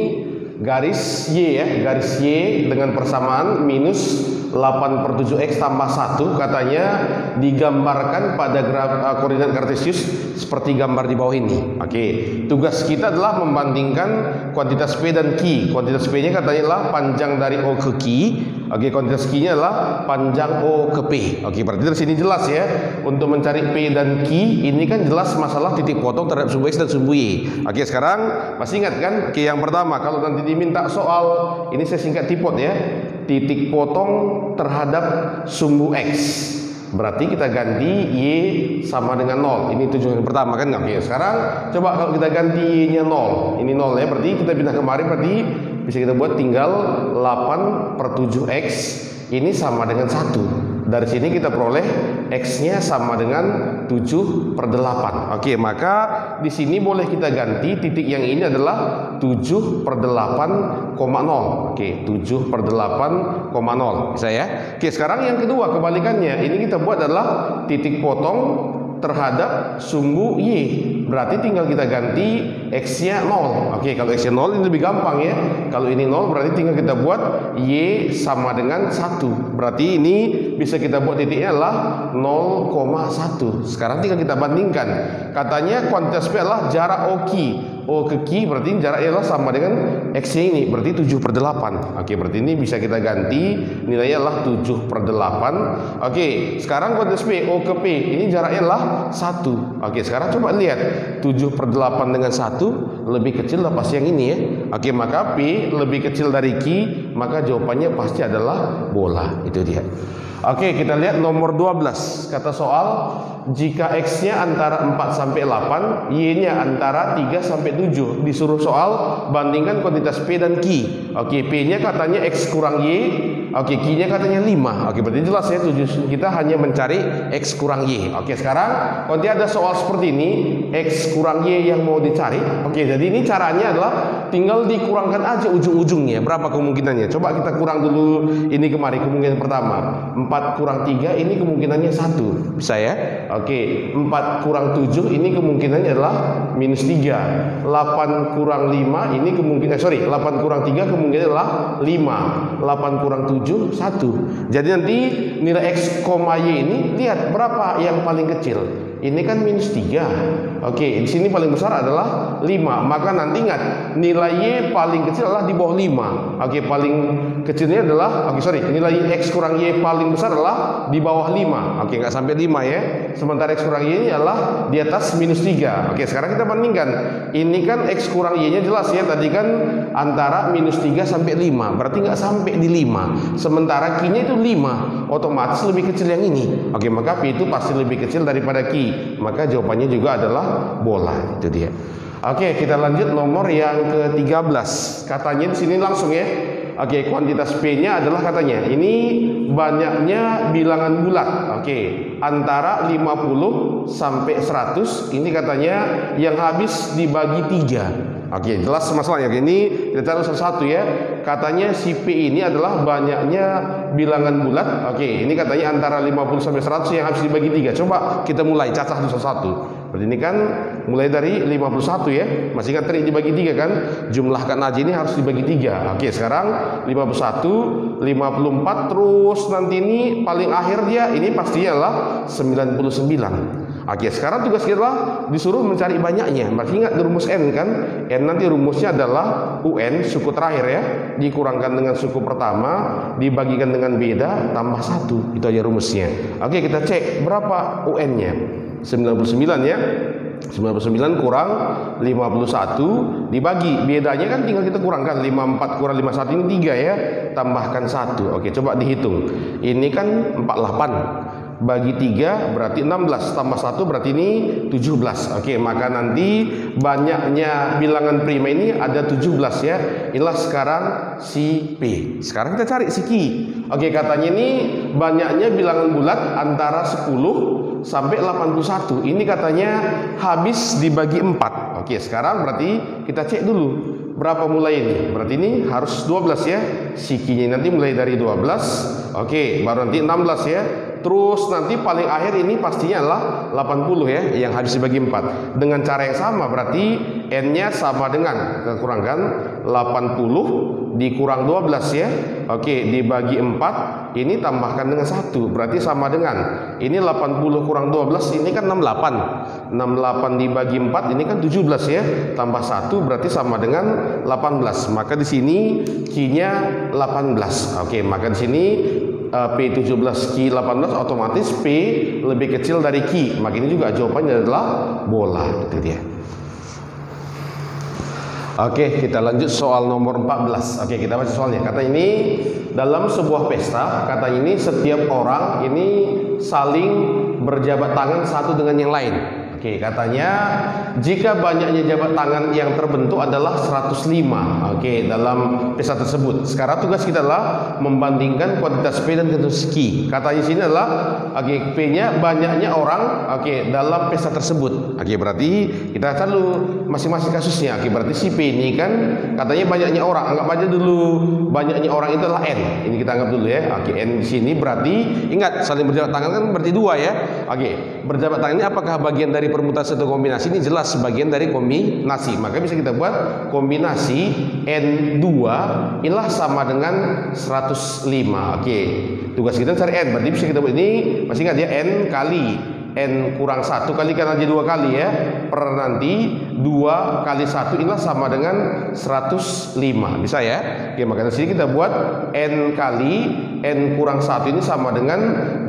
garis Y ya, garis Y dengan persamaan minus 8/7x tambah 1 katanya digambarkan pada koordinat kartesius seperti gambar di bawah ini. Oke, tugas kita adalah membandingkan kuantitas P dan Q. Kuantitas P nya katanya adalah panjang dari O ke Q. Oke, kuantitas Q nya adalah panjang O ke P. Oke, berarti dari sini jelas ya. Untuk mencari P dan Q ini kan jelas masalah titik potong terhadap sumbu X dan sumbu Y. Oke, sekarang masih ingat kan? Oke, yang pertama kalau nanti diminta soal ini saya singkat tipot ya. Titik potong terhadap sumbu X. Berarti kita ganti Y sama dengan 0. Ini tujuan pertama kan? Oke, sekarang coba kalau kita ganti Y nya 0. Ini 0 ya, berarti kita pindah kemarin berarti bisa kita buat tinggal 8/7x. Ini sama dengan 1. Dari sini kita peroleh X-nya sama dengan 7/8. Oke, maka di sini boleh kita ganti titik yang ini adalah 7/8,0. Oke, 7/8,0 bisa ya. Oke, sekarang yang kedua kebalikannya. Ini kita buat adalah titik potong terhadap sumbu Y. Berarti tinggal kita ganti X-nya 0. Oke, kalau X-nya 0 ini lebih gampang ya. Kalau ini 0 berarti tinggal kita buat Y sama dengan 1. Berarti ini bisa kita buat titiknya adalah 0,1. Sekarang tinggal kita bandingkan. Katanya kuantitas P adalah jarak OQ. O ke Q berarti jaraknya adalah sama dengan X-nya ini, berarti 7/8. Oke, berarti ini bisa kita ganti nilainya adalah 7/8. Oke, sekarang kuantitas P, O ke P ini jaraknya adalah 1. Oke, sekarang coba lihat 7/8 dengan 1 lebih kecil lah pasti yang ini ya. Oke, maka P lebih kecil dari Q, maka jawabannya pasti adalah bola. Itu dia. Oke, kita lihat nomor 12. Kata soal, jika X-nya antara 4 sampai 8, Y-nya antara 3 sampai 7. Disuruh soal bandingkan kuantitas P dan Q. Oke, P-nya katanya X kurang Y. Oke, Q-nya katanya 5. Oke, berarti jelas ya, kita hanya mencari X kurang Y. Oke, sekarang nanti ada soal seperti ini, X kurang Y yang mau dicari. Oke, jadi ini caranya adalah tinggal dikurangkan aja ujung-ujungnya. Berapa kemungkinannya? Coba kita kurang dulu ini kemari, kemungkinan pertama. 4 kurang 3 ini kemungkinannya 1. Bisa ya? Oke, 4 kurang 7 ini kemungkinannya adalah minus 3. 8 kurang 5 ini kemungkinan 8 kurang 3 kemungkinannya adalah 5. 8 kurang 7 1. Jadi nanti nilai X, Y ini lihat berapa yang paling kecil. Ini kan minus 3. Oke, di sini paling besar adalah 5. Maka nanti ingat, nilai Y paling kecil adalah di bawah 5. Oke, paling kecilnya adalah nilai X kurang Y paling besar adalah di bawah 5. Oke, nggak sampai 5 ya. Sementara X kurang Y ini adalah di atas minus 3. Oke, sekarang kita bandingkan. Ini kan X kurang Y-nya jelas ya. Tadi kan antara minus 3 sampai 5. Berarti nggak sampai di 5. Sementara Q-nya itu 5. Otomatis lebih kecil yang ini. Oke, maka P itu pasti lebih kecil daripada Q. Maka jawabannya juga adalah bola. Itu dia. Oke, kita lanjut nomor yang ke-13. Katanya di sini langsung ya. Oke, kuantitas P-nya adalah katanya ini banyaknya bilangan bulat. Oke, antara 50 sampai 100 ini katanya yang habis dibagi 3. Oke, jelas masalahnya. Ini kita cari satu-satu ya. Katanya si P ini adalah banyaknya bilangan bulat. Oke, ini katanya antara 50 sampai 100 yang habis dibagi 3. Coba kita mulai cacah satu-satu. Berarti ini kan mulai dari 51 ya. Masih kan tadi dibagi 3 kan? Jumlahkan aja ini harus dibagi 3. Oke, sekarang 51, 54 terus nanti ini paling akhir dia ini pastinya adalah 99. Oke, sekarang tugas kita disuruh mencari banyaknya. Masih ingat rumus N kan? N nanti rumusnya adalah UN, suku terakhir ya, dikurangkan dengan suku pertama, dibagikan dengan beda, tambah 1. Itu aja rumusnya. Oke, kita cek berapa UN-nya. 99 ya. 99 kurang 51 dibagi, bedanya kan tinggal kita kurangkan. 54 kurang 51 ini 3 ya, tambahkan 1. Oke, coba dihitung. Ini kan 48 bagi 3 berarti 16, tambah 1 berarti ini 17. Oke, maka nanti banyaknya bilangan prima ini ada 17 ya. Inilah sekarang si P. Sekarang kita cari si Q. Oke, katanya ini banyaknya bilangan bulat antara 10 sampai 81. Ini katanya habis dibagi 4. Oke, sekarang berarti kita cek dulu berapa mulai ini. Berarti ini harus 12 ya. Si Q-nya nanti mulai dari 12. Oke, baru nanti 16 ya. Terus nanti paling akhir ini pastinya adalah 80 ya, yang habis dibagi 4. Dengan cara yang sama berarti N-nya sama dengan kita kurangkan 80 dikurang 12 ya. Oke, dibagi 4 ini tambahkan dengan 1 berarti sama dengan ini 80 kurang 12 ini kan 68. 68 dibagi 4 ini kan 17 ya. Tambah 1 berarti sama dengan 18. Maka di sini Q-nya 18. Oke, maka di sini P17 Q 18 otomatis P lebih kecil dari Q. Maka ini juga jawabannya adalah bola. Itu dia. Oke, kita lanjut soal nomor 14. Oke, kita baca soalnya. Kata ini dalam sebuah pesta, kata ini setiap orang ini saling berjabat tangan satu dengan yang lain. Oke, katanya jika banyaknya jabat tangan yang terbentuk adalah 105. Oke, dalam pesta tersebut. Sekarang tugas kita adalah membandingkan kuantitas P dan kuantitas Q. Katanya sini adalah oke, P-nya banyaknya orang dalam pesta tersebut. Oke, berarti kita cari dulu masing-masing kasusnya. Oke, berarti si P ini kan katanya banyaknya orang. Anggap aja dulu banyaknya orang itu adalah N. Ini kita anggap dulu ya. Oke, N di sini berarti ingat saling berjabat tangan kan berarti 2 ya. Oke, berjabat tangan ini apakah bagian dari permutasi atau kombinasi? Ini jelas sebagian dari kombinasi. Maka bisa kita buat kombinasi N2 inilah sama dengan 105. Oke, tugas kita cari N. Berarti bisa kita buat ini masih ingat ya, N kali N kurang 1 kalikan aja 2 kali ya, per nanti 2 kali 1 inilah sama dengan 105, bisa ya. Oke, maka di sini kita buat N kali N kurang 1 ini sama dengan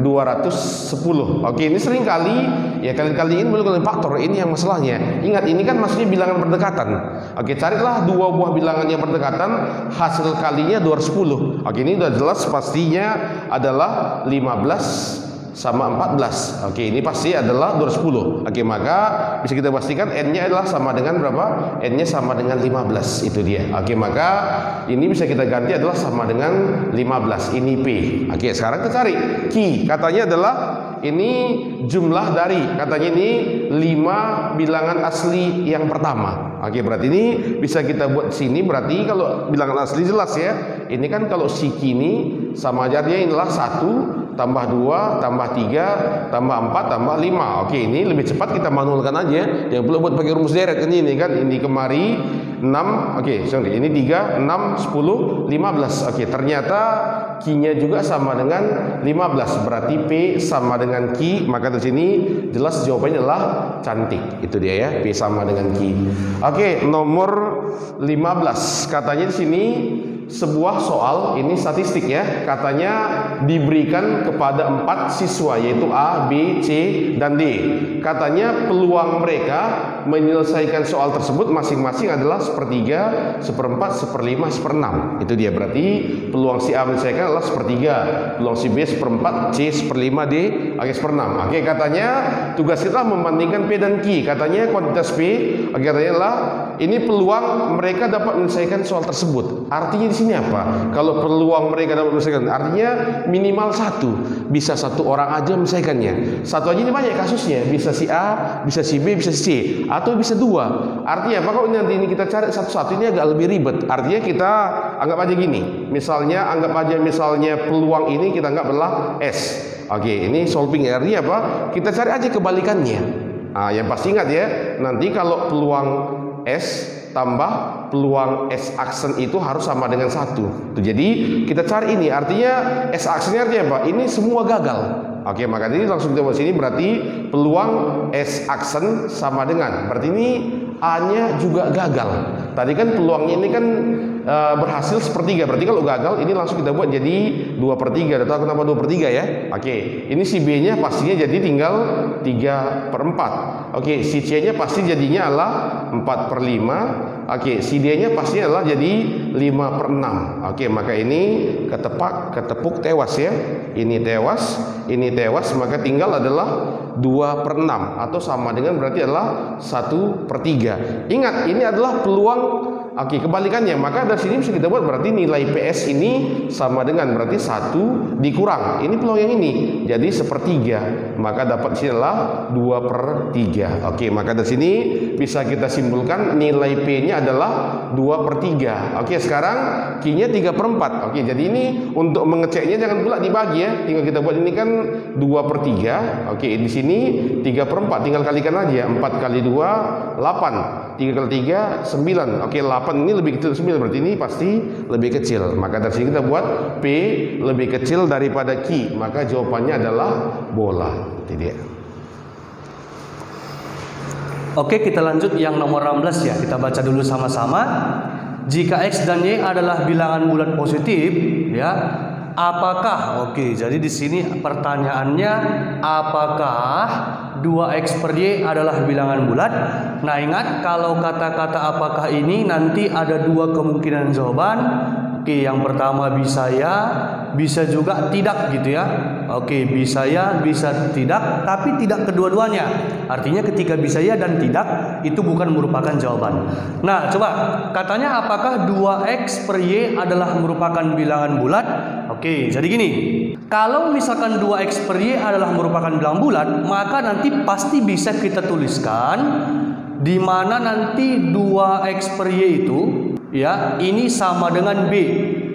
210. Oke, ini sering kali ya, kali ini belum kali faktor, ini yang masalahnya. Ingat, ini kan maksudnya bilangan berdekatan. Oke, carilah dua buah bilangan yang berdekatan, hasil kalinya 210. Oke, ini udah jelas pastinya adalah 15 sama 14. Oke, ini pasti adalah 210. Oke, maka bisa kita pastikan N-nya adalah sama dengan berapa? N-nya sama dengan 15. Itu dia. Oke, maka ini bisa kita ganti adalah sama dengan 15. Ini P. Oke, sekarang kita cari Q. Katanya adalah ini jumlah dari, katanya ini 5 bilangan asli yang pertama. Oke, berarti ini bisa kita buat sini. Berarti kalau bilangan asli jelas ya. Ini kan kalau si Q ini sama aja dia inilah 1 tambah 2 tambah 3 tambah 4 tambah 5. Oke, ini lebih cepat kita manualkan aja. Yang perlu buat pakai rumus deret ini kan, ini kemari 6. Oke, sorry, ini 3 6 10 15. Oke, ternyata Q-nya juga sama dengan 15. Berarti P sama dengan Q, maka di sini jelas jawabannya adalah cantik. Itu dia ya, P sama dengan Q. Oke, nomor 15. Katanya di sini sebuah soal, ini statistik ya, katanya diberikan kepada 4 siswa, yaitu A, B, C, dan D. Katanya peluang mereka menyelesaikan soal tersebut masing-masing adalah 1/3, 1/4, 1/5, 1/6. Itu dia, berarti peluang si A menyelesaikan adalah 1/3, peluang si B 1/4, C 1/5, D 1/6. Oke, katanya tugas kita membandingkan P dan Q. Katanya kuantitas P, katanya adalah ini peluang mereka dapat menyelesaikan soal tersebut. Artinya di sini apa? Kalau peluang mereka dapat menyelesaikan, artinya minimal 1. Bisa 1 orang aja menyelesaikannya. 1 aja ini banyak kasusnya. Bisa si A, bisa si B, bisa si C, atau bisa 2. Artinya apa? Kalau nanti ini kita cari satu-satu, ini agak lebih ribet. Artinya kita anggap aja gini. Misalnya anggap aja misalnya peluang ini kita anggap adalah S. Oke, ini solving. Artinya apa? Kita cari aja kebalikannya. Nah, yang pasti ingat ya, nanti kalau peluang S tambah peluang S aksen itu harus sama dengan 1. Jadi kita cari ini, artinya S aksennya artinya apa? Ini semua gagal. Oke, maka ini langsung kita buat sini, berarti peluang S aksen sama dengan, berarti ini A-nya juga gagal. Tadi kan peluangnya ini kan berhasil 1/3, berarti kalau gagal ini langsung kita buat jadi 2/3. Udah tahu kenapa 2/3 ya? Oke, ini si B-nya pastinya jadi tinggal 3/4. Oke, si C-nya pasti jadinya adalah 4/5. Oke, si D-nya pastinya adalah jadi 5/6. Oke, maka ini ketepuk tewas ya. Ini tewas, maka tinggal adalah 2/6 atau sama dengan berarti adalah 1/3. Ingat, ini adalah peluang. Oke, kebalikannya, maka dari sini bisa kita buat berarti nilai PS ini sama dengan berarti 1 dikurang ini peluang yang ini jadi 1/3, maka dapat sini adalah 2/3. Oke, maka dari sini bisa kita simpulkan nilai P-nya adalah 2/3. Oke, sekarang Q-nya 3/4. Oke, jadi ini untuk mengeceknya jangan pula dibagi ya, tinggal kita buat ini kan 2/3. Oke, di sini 3/4, tinggal kalikan aja. 4 kali 2 8, 3 kali 3 9. Oke, 8 ini lebih kecil 9, berarti ini pasti lebih kecil. Maka dari sini kita buat P lebih kecil daripada Q, maka jawabannya adalah bola. Itu dia. Oke, kita lanjut yang nomor 16 ya. Kita baca dulu sama-sama. Jika X dan Y adalah bilangan bulat positif, ya, apakah, oke, jadi di sini pertanyaannya apakah 2X per Y adalah bilangan bulat? Nah, ingat kalau kata-kata apakah ini nanti ada 2 kemungkinan jawaban. Oke, yang pertama bisa ya, bisa juga tidak gitu ya. Oke, bisa ya, bisa tidak, tapi tidak kedua-duanya. Artinya ketika bisa ya dan tidak itu bukan merupakan jawaban. Nah, coba katanya apakah 2X per Y adalah merupakan bilangan bulat? Oke, jadi gini. Kalau misalkan 2X per Y adalah merupakan bilangan bulat, maka nanti pasti bisa kita tuliskan di mana nanti 2X per Y itu ya, ini sama dengan B,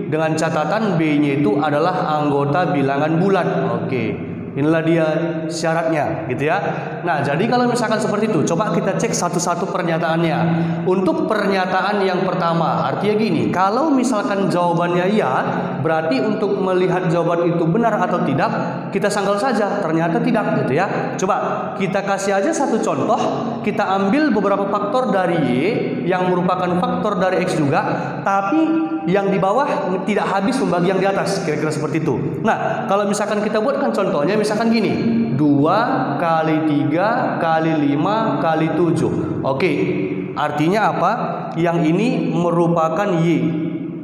dengan catatan B-nya itu adalah anggota bilangan bulat. Oke, inilah dia syaratnya, gitu ya. Nah, jadi kalau misalkan seperti itu, coba kita cek satu-satu pernyataannya. Untuk pernyataan yang pertama, artinya gini, kalau misalkan jawabannya ya, berarti untuk melihat jawaban itu benar atau tidak, kita sangkal saja, ternyata tidak, gitu ya. Coba kita kasih aja satu contoh, kita ambil beberapa faktor dari Y yang merupakan faktor dari X juga, tapi yang di bawah tidak habis membagi yang di atas, kira-kira seperti itu. Nah, kalau misalkan kita buatkan contohnya, misalkan gini, 2 kali 3 kali 5 kali 7. Oke, artinya apa? Yang ini merupakan Y.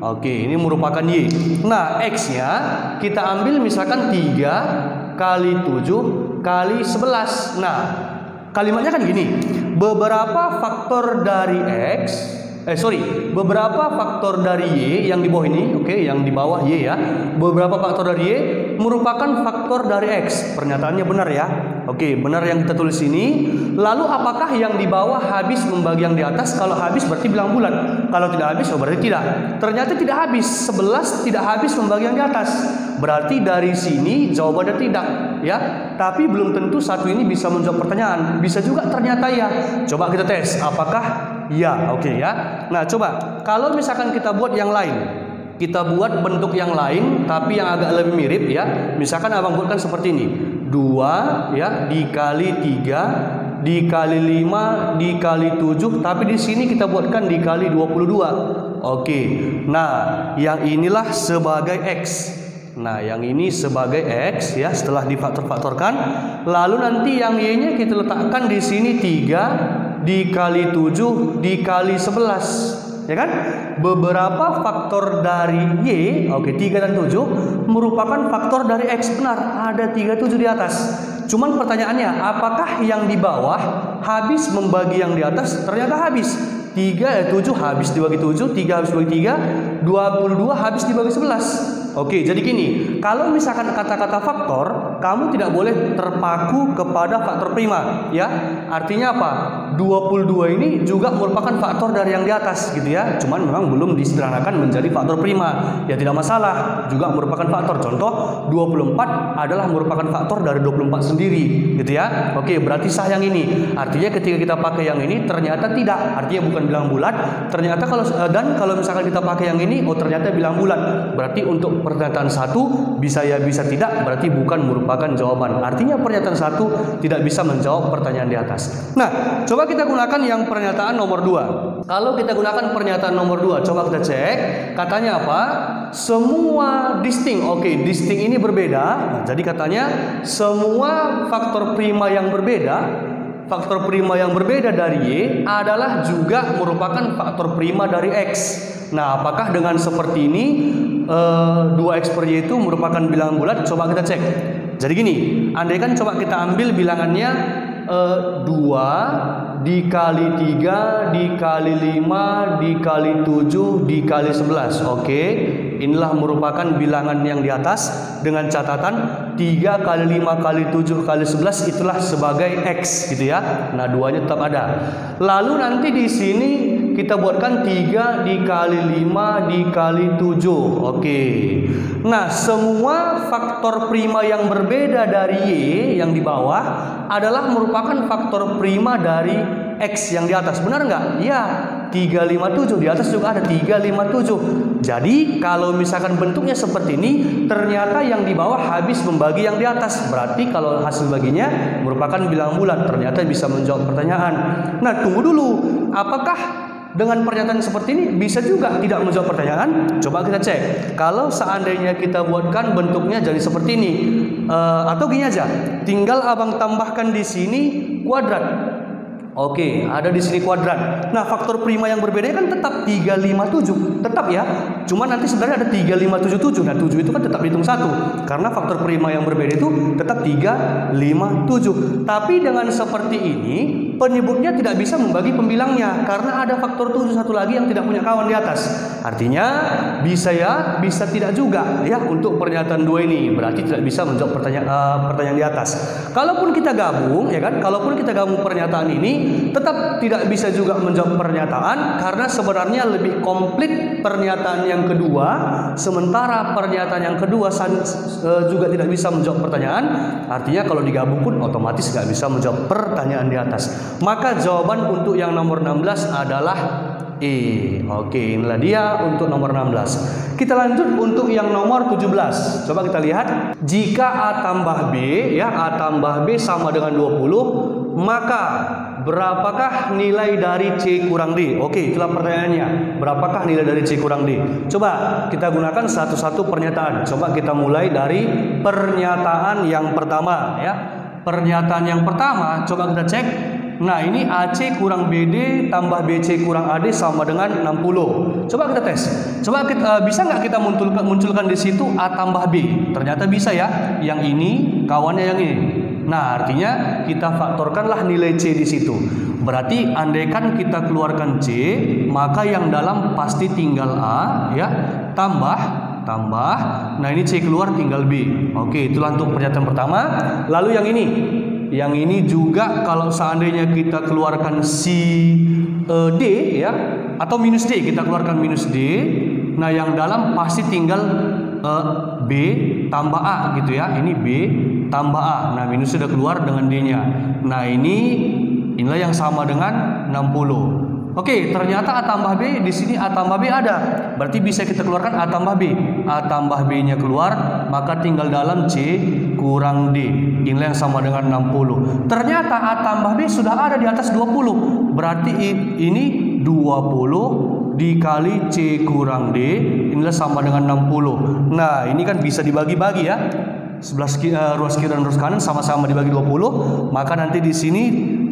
Oke, ini merupakan Y. Nah, X-nya kita ambil misalkan 3 kali 7 kali 11. Nah, kalimatnya kan gini, beberapa faktor dari beberapa faktor dari Y yang di bawah ini, oke, yang di bawah Y ya, beberapa faktor dari Y merupakan faktor dari X. Pernyataannya benar ya. Oke, benar yang kita tulis ini. Lalu apakah yang di bawah habis membagi yang di atas? Kalau habis berarti bilang bulat. Kalau tidak habis, berarti tidak. Ternyata tidak habis. 11 tidak habis membagi yang di atas. Berarti dari sini jawabannya tidak, ya. Tapi belum tentu satu ini bisa menjawab pertanyaan. Bisa juga ternyata ya. Coba kita tes, apakah ya? Oke ya. Nah, coba kalau misalkan kita buat yang lain. Kita buat bentuk yang lain tapi yang agak lebih mirip ya. Misalkan abang buatkan seperti ini. 2 ya dikali 3 dikali 5 dikali 7, tapi di sini kita buatkan dikali 22. Oke. Nah, yang inilah sebagai X. Nah, yang ini sebagai X ya, setelah difaktor-faktorkan. Lalu nanti yang Y-nya kita letakkan di sini 3 dikali 7 dikali 11. Ya kan? Beberapa faktor dari Y, oke, 3 dan 7 merupakan faktor dari X. Benar, ada 37 di atas. Cuman pertanyaannya, apakah yang di bawah habis membagi yang di atas? Ternyata habis. 7 habis dibagi 7, 3 habis dibagi 3, 22 habis dibagi 11. Oke, jadi gini, kalau misalkan kata-kata faktor, kamu tidak boleh terpaku kepada faktor prima, ya. Artinya apa? 22 ini juga merupakan faktor dari yang di atas, gitu ya. Cuman memang belum disederhanakan menjadi faktor prima. Ya tidak masalah, juga merupakan faktor. Contoh, 24 adalah merupakan faktor dari 24 sendiri, gitu ya. Oke, berarti sah yang ini. Artinya ketika kita pakai yang ini ternyata tidak. Artinya bukan bilang bulat. Ternyata kalau misalkan kita pakai yang ini, oh ternyata bilang bulat. Berarti untuk pernyataan satu bisa ya bisa tidak, berarti bukan merupakan jawaban. Artinya pernyataan satu tidak bisa menjawab pertanyaan di atas. Nah, coba kita gunakan yang pernyataan nomor 2. Kalau kita gunakan pernyataan nomor 2, coba kita cek. Katanya apa? Semua distinct. Oke, distinct ini berbeda. Nah, jadi katanya semua faktor prima yang berbeda, faktor prima yang berbeda dari Y adalah juga merupakan faktor prima dari X. Nah, apakah dengan seperti ini 2X per Y itu merupakan bilangan bulat? Coba kita cek. Jadi gini, andaikan coba kita ambil bilangannya 2 dikali 3 dikali 5 dikali 7 dikali 11. Oke, inilah merupakan bilangan yang di atas dengan catatan 3 kali 5 kali 7 kali 11 itulah sebagai X, gitu ya. Nah, 2-nya tetap ada. Lalu nanti di sini kita buatkan 3 dikali 5 dikali 7. Oke. Nah, semua faktor prima yang berbeda dari Y yang di bawah adalah merupakan faktor prima dari X yang di atas. Benar nggak? Ya, 357. Di atas juga ada 357. Jadi kalau misalkan bentuknya seperti ini, ternyata yang di bawah habis membagi yang di atas. Berarti kalau hasil baginya merupakan bilangan bulat, ternyata bisa menjawab pertanyaan. Nah, tunggu dulu. Apakah dengan pernyataan seperti ini bisa juga tidak menjawab pertanyaan? Coba kita cek. Kalau seandainya kita buatkan bentuknya jadi seperti ini, atau gini aja, tinggal abang tambahkan di sini kuadrat. Oke, ada di sini kuadrat. Nah, faktor prima yang berbeda kan tetap 357, tetap ya. Cuma nanti sebenarnya ada 3577. Nah, 7 itu kan tetap hitung 1 karena faktor prima yang berbeda itu tetap 357. Tapi dengan seperti ini, penyebutnya tidak bisa membagi pembilangnya karena ada faktor 7 satu lagi yang tidak punya kawan di atas. Artinya bisa ya, bisa tidak juga ya untuk pernyataan 2 ini. Berarti tidak bisa menjawab pertanyaan di atas. Kalaupun kita gabung ya kan, kalaupun kita gabung pernyataan ini tetap tidak bisa juga menjawab pernyataan karena sebenarnya lebih komplit pernyataan yang kedua, sementara pernyataan yang kedua juga tidak bisa menjawab pertanyaan. Artinya kalau digabung pun otomatis nggak bisa menjawab pertanyaan di atas. Maka jawaban untuk yang nomor 16 adalah E. Oke, inilah dia untuk nomor 16. Kita lanjut untuk yang nomor 17. Coba kita lihat. Jika A tambah B ya, A tambah B sama dengan 20, maka berapakah nilai dari C kurang D? Oke, itulah pertanyaannya. Berapakah nilai dari C kurang D? Coba kita gunakan satu-satu pernyataan. Coba kita mulai dari pernyataan yang pertama ya. Pernyataan yang pertama, coba kita cek. Nah, ini AC kurang BD tambah BC kurang AD sama dengan 60. Coba kita tes. Coba bisa nggak kita munculkan di situ A tambah B? Ternyata bisa ya. Yang ini kawannya yang ini. Nah, artinya kita faktorkanlah nilai C di situ. Berarti andaikan kita keluarkan C, maka yang dalam pasti tinggal A ya, tambah. Nah, ini C keluar tinggal B. Oke, itulah untuk pernyataan pertama. Lalu yang ini juga kalau seandainya kita keluarkan D ya, atau minus D, kita keluarkan minus D. Nah, yang dalam pasti tinggal B tambah A gitu ya. Ini B tambah A. Nah, minus sudah keluar dengan D-nya. Nah, inilah yang sama dengan 60. Oke, ternyata A tambah B di sini A tambah B ada. Berarti bisa kita keluarkan A tambah B. A tambah B-nya keluar, maka tinggal dalam C kurang D. Inilah yang sama dengan 60. Ternyata A tambah B sudah ada di atas 20. Berarti ini 20 dikali C kurang D, inilah sama dengan 60. Nah, ini kan bisa dibagi-bagi ya. Ruas kiri dan ruas kanan sama-sama dibagi 20, maka nanti di sini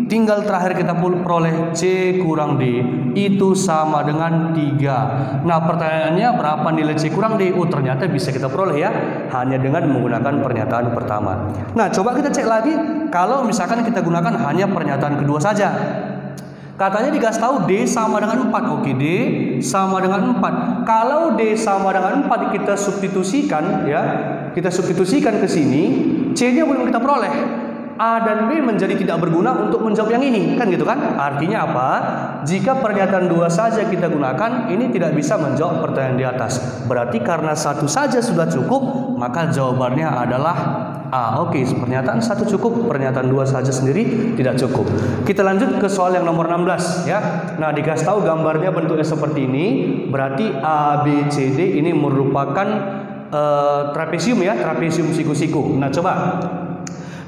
tinggal terakhir kita peroleh C kurang D itu sama dengan 3. Nah, pertanyaannya berapa nilai C kurang D? Oh, ternyata bisa kita peroleh ya, hanya dengan menggunakan pernyataan pertama. Nah, coba kita cek lagi kalau misalkan kita gunakan hanya pernyataan kedua saja. Katanya dikasih tahu D sama dengan 4. Oke, D sama dengan 4. Kalau D sama dengan 4 kita substitusikan ya, kita substitusikan ke sini, C-nya belum kita peroleh. A dan B menjadi tidak berguna untuk menjawab yang ini, kan gitu kan? Artinya apa? Jika pernyataan 2 saja kita gunakan, ini tidak bisa menjawab pertanyaan di atas. Berarti karena 1 saja sudah cukup, maka jawabannya adalah A. Oke, pernyataan 1 cukup, pernyataan 2 saja sendiri tidak cukup. Kita lanjut ke soal yang nomor 16 ya. Nah, dikasih tahu gambarnya bentuknya seperti ini, berarti A, B, C, D ini merupakan trapesium ya, trapesium siku-siku. Nah, coba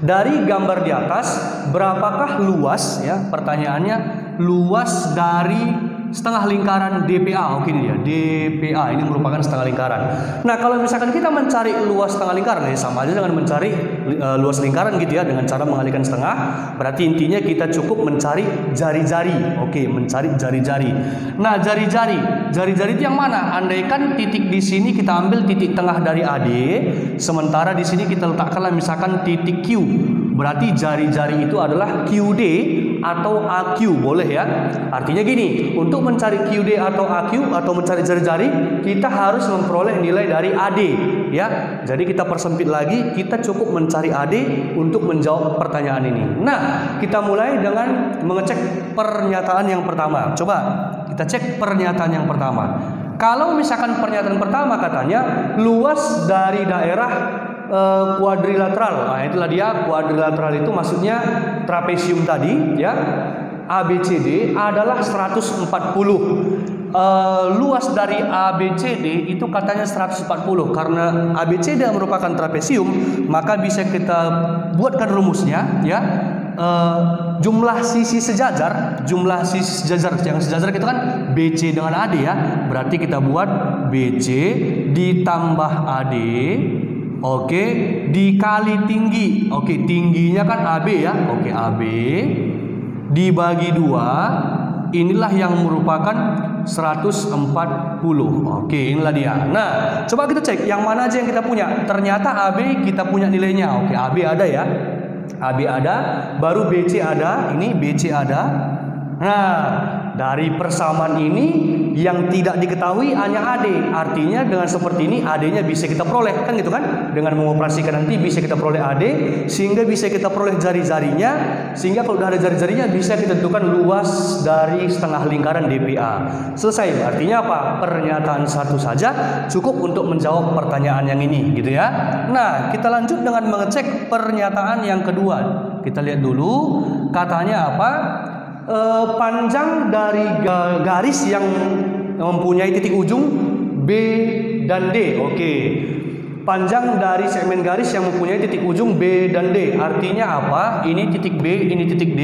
dari gambar di atas, berapakah luas ya? Pertanyaannya, luas dari setengah lingkaran DPA. Oke, ini dia DPA, ini merupakan setengah lingkaran. Nah, kalau misalkan kita mencari luas setengah lingkaran, ya sama aja dengan mencari luas lingkaran gitu ya, dengan cara mengalihkan setengah. Berarti intinya kita cukup mencari jari-jari. Oke, mencari jari-jari. Nah, jari-jari itu yang mana? Andaikan titik di sini kita ambil titik tengah dari AD, sementara di sini kita letakkanlah misalkan titik Q. Berarti jari-jari itu adalah QD atau AQ, boleh ya. Artinya gini, untuk mencari QD atau AQ atau mencari jari-jari, kita harus memperoleh nilai dari AD ya. Jadi kita persempit lagi, kita cukup mencari AD untuk menjawab pertanyaan ini. Nah, kita mulai dengan mengecek pernyataan yang pertama. Coba kita cek pernyataan yang pertama. Kalau misalkan pernyataan pertama katanya luas dari daerah kuadrilateral. Nah, itulah dia kuadrilateral, itu maksudnya trapesium tadi ya. ABCD adalah 140. Luas dari ABCD itu katanya 140. Karena ABCD merupakan trapesium, maka bisa kita buatkan rumusnya ya. Jumlah sisi sejajar yang sejajar itu kan BC dengan AD ya. Berarti kita buat BC ditambah AD. Oke, dikali tinggi. Oke, tingginya kan AB ya. Oke, AB dibagi 2. Inilah yang merupakan 140. Oke, inilah dia. Nah, coba kita cek yang mana aja yang kita punya. Ternyata AB kita punya nilainya. Oke, AB ada ya. AB ada, baru BC ada, ini BC ada. Nah, dari persamaan ini yang tidak diketahui hanya AD. Artinya dengan seperti ini AD-nya bisa kita peroleh, kan gitu kan? Dengan mengoperasikan nanti bisa kita peroleh AD, sehingga bisa kita peroleh jari-jarinya, sehingga kalau udah ada jari-jarinya bisa kita tentukan luas dari setengah lingkaran DPA. Selesai. Artinya apa? Pernyataan satu saja cukup untuk menjawab pertanyaan yang ini, gitu ya. Nah, kita lanjut dengan mengecek pernyataan yang kedua. Kita lihat dulu katanya apa? Panjang dari garis yang mempunyai titik ujung B dan D. Oke. Panjang dari segmen garis yang mempunyai titik ujung B dan D. Artinya apa? Ini titik B, ini titik D.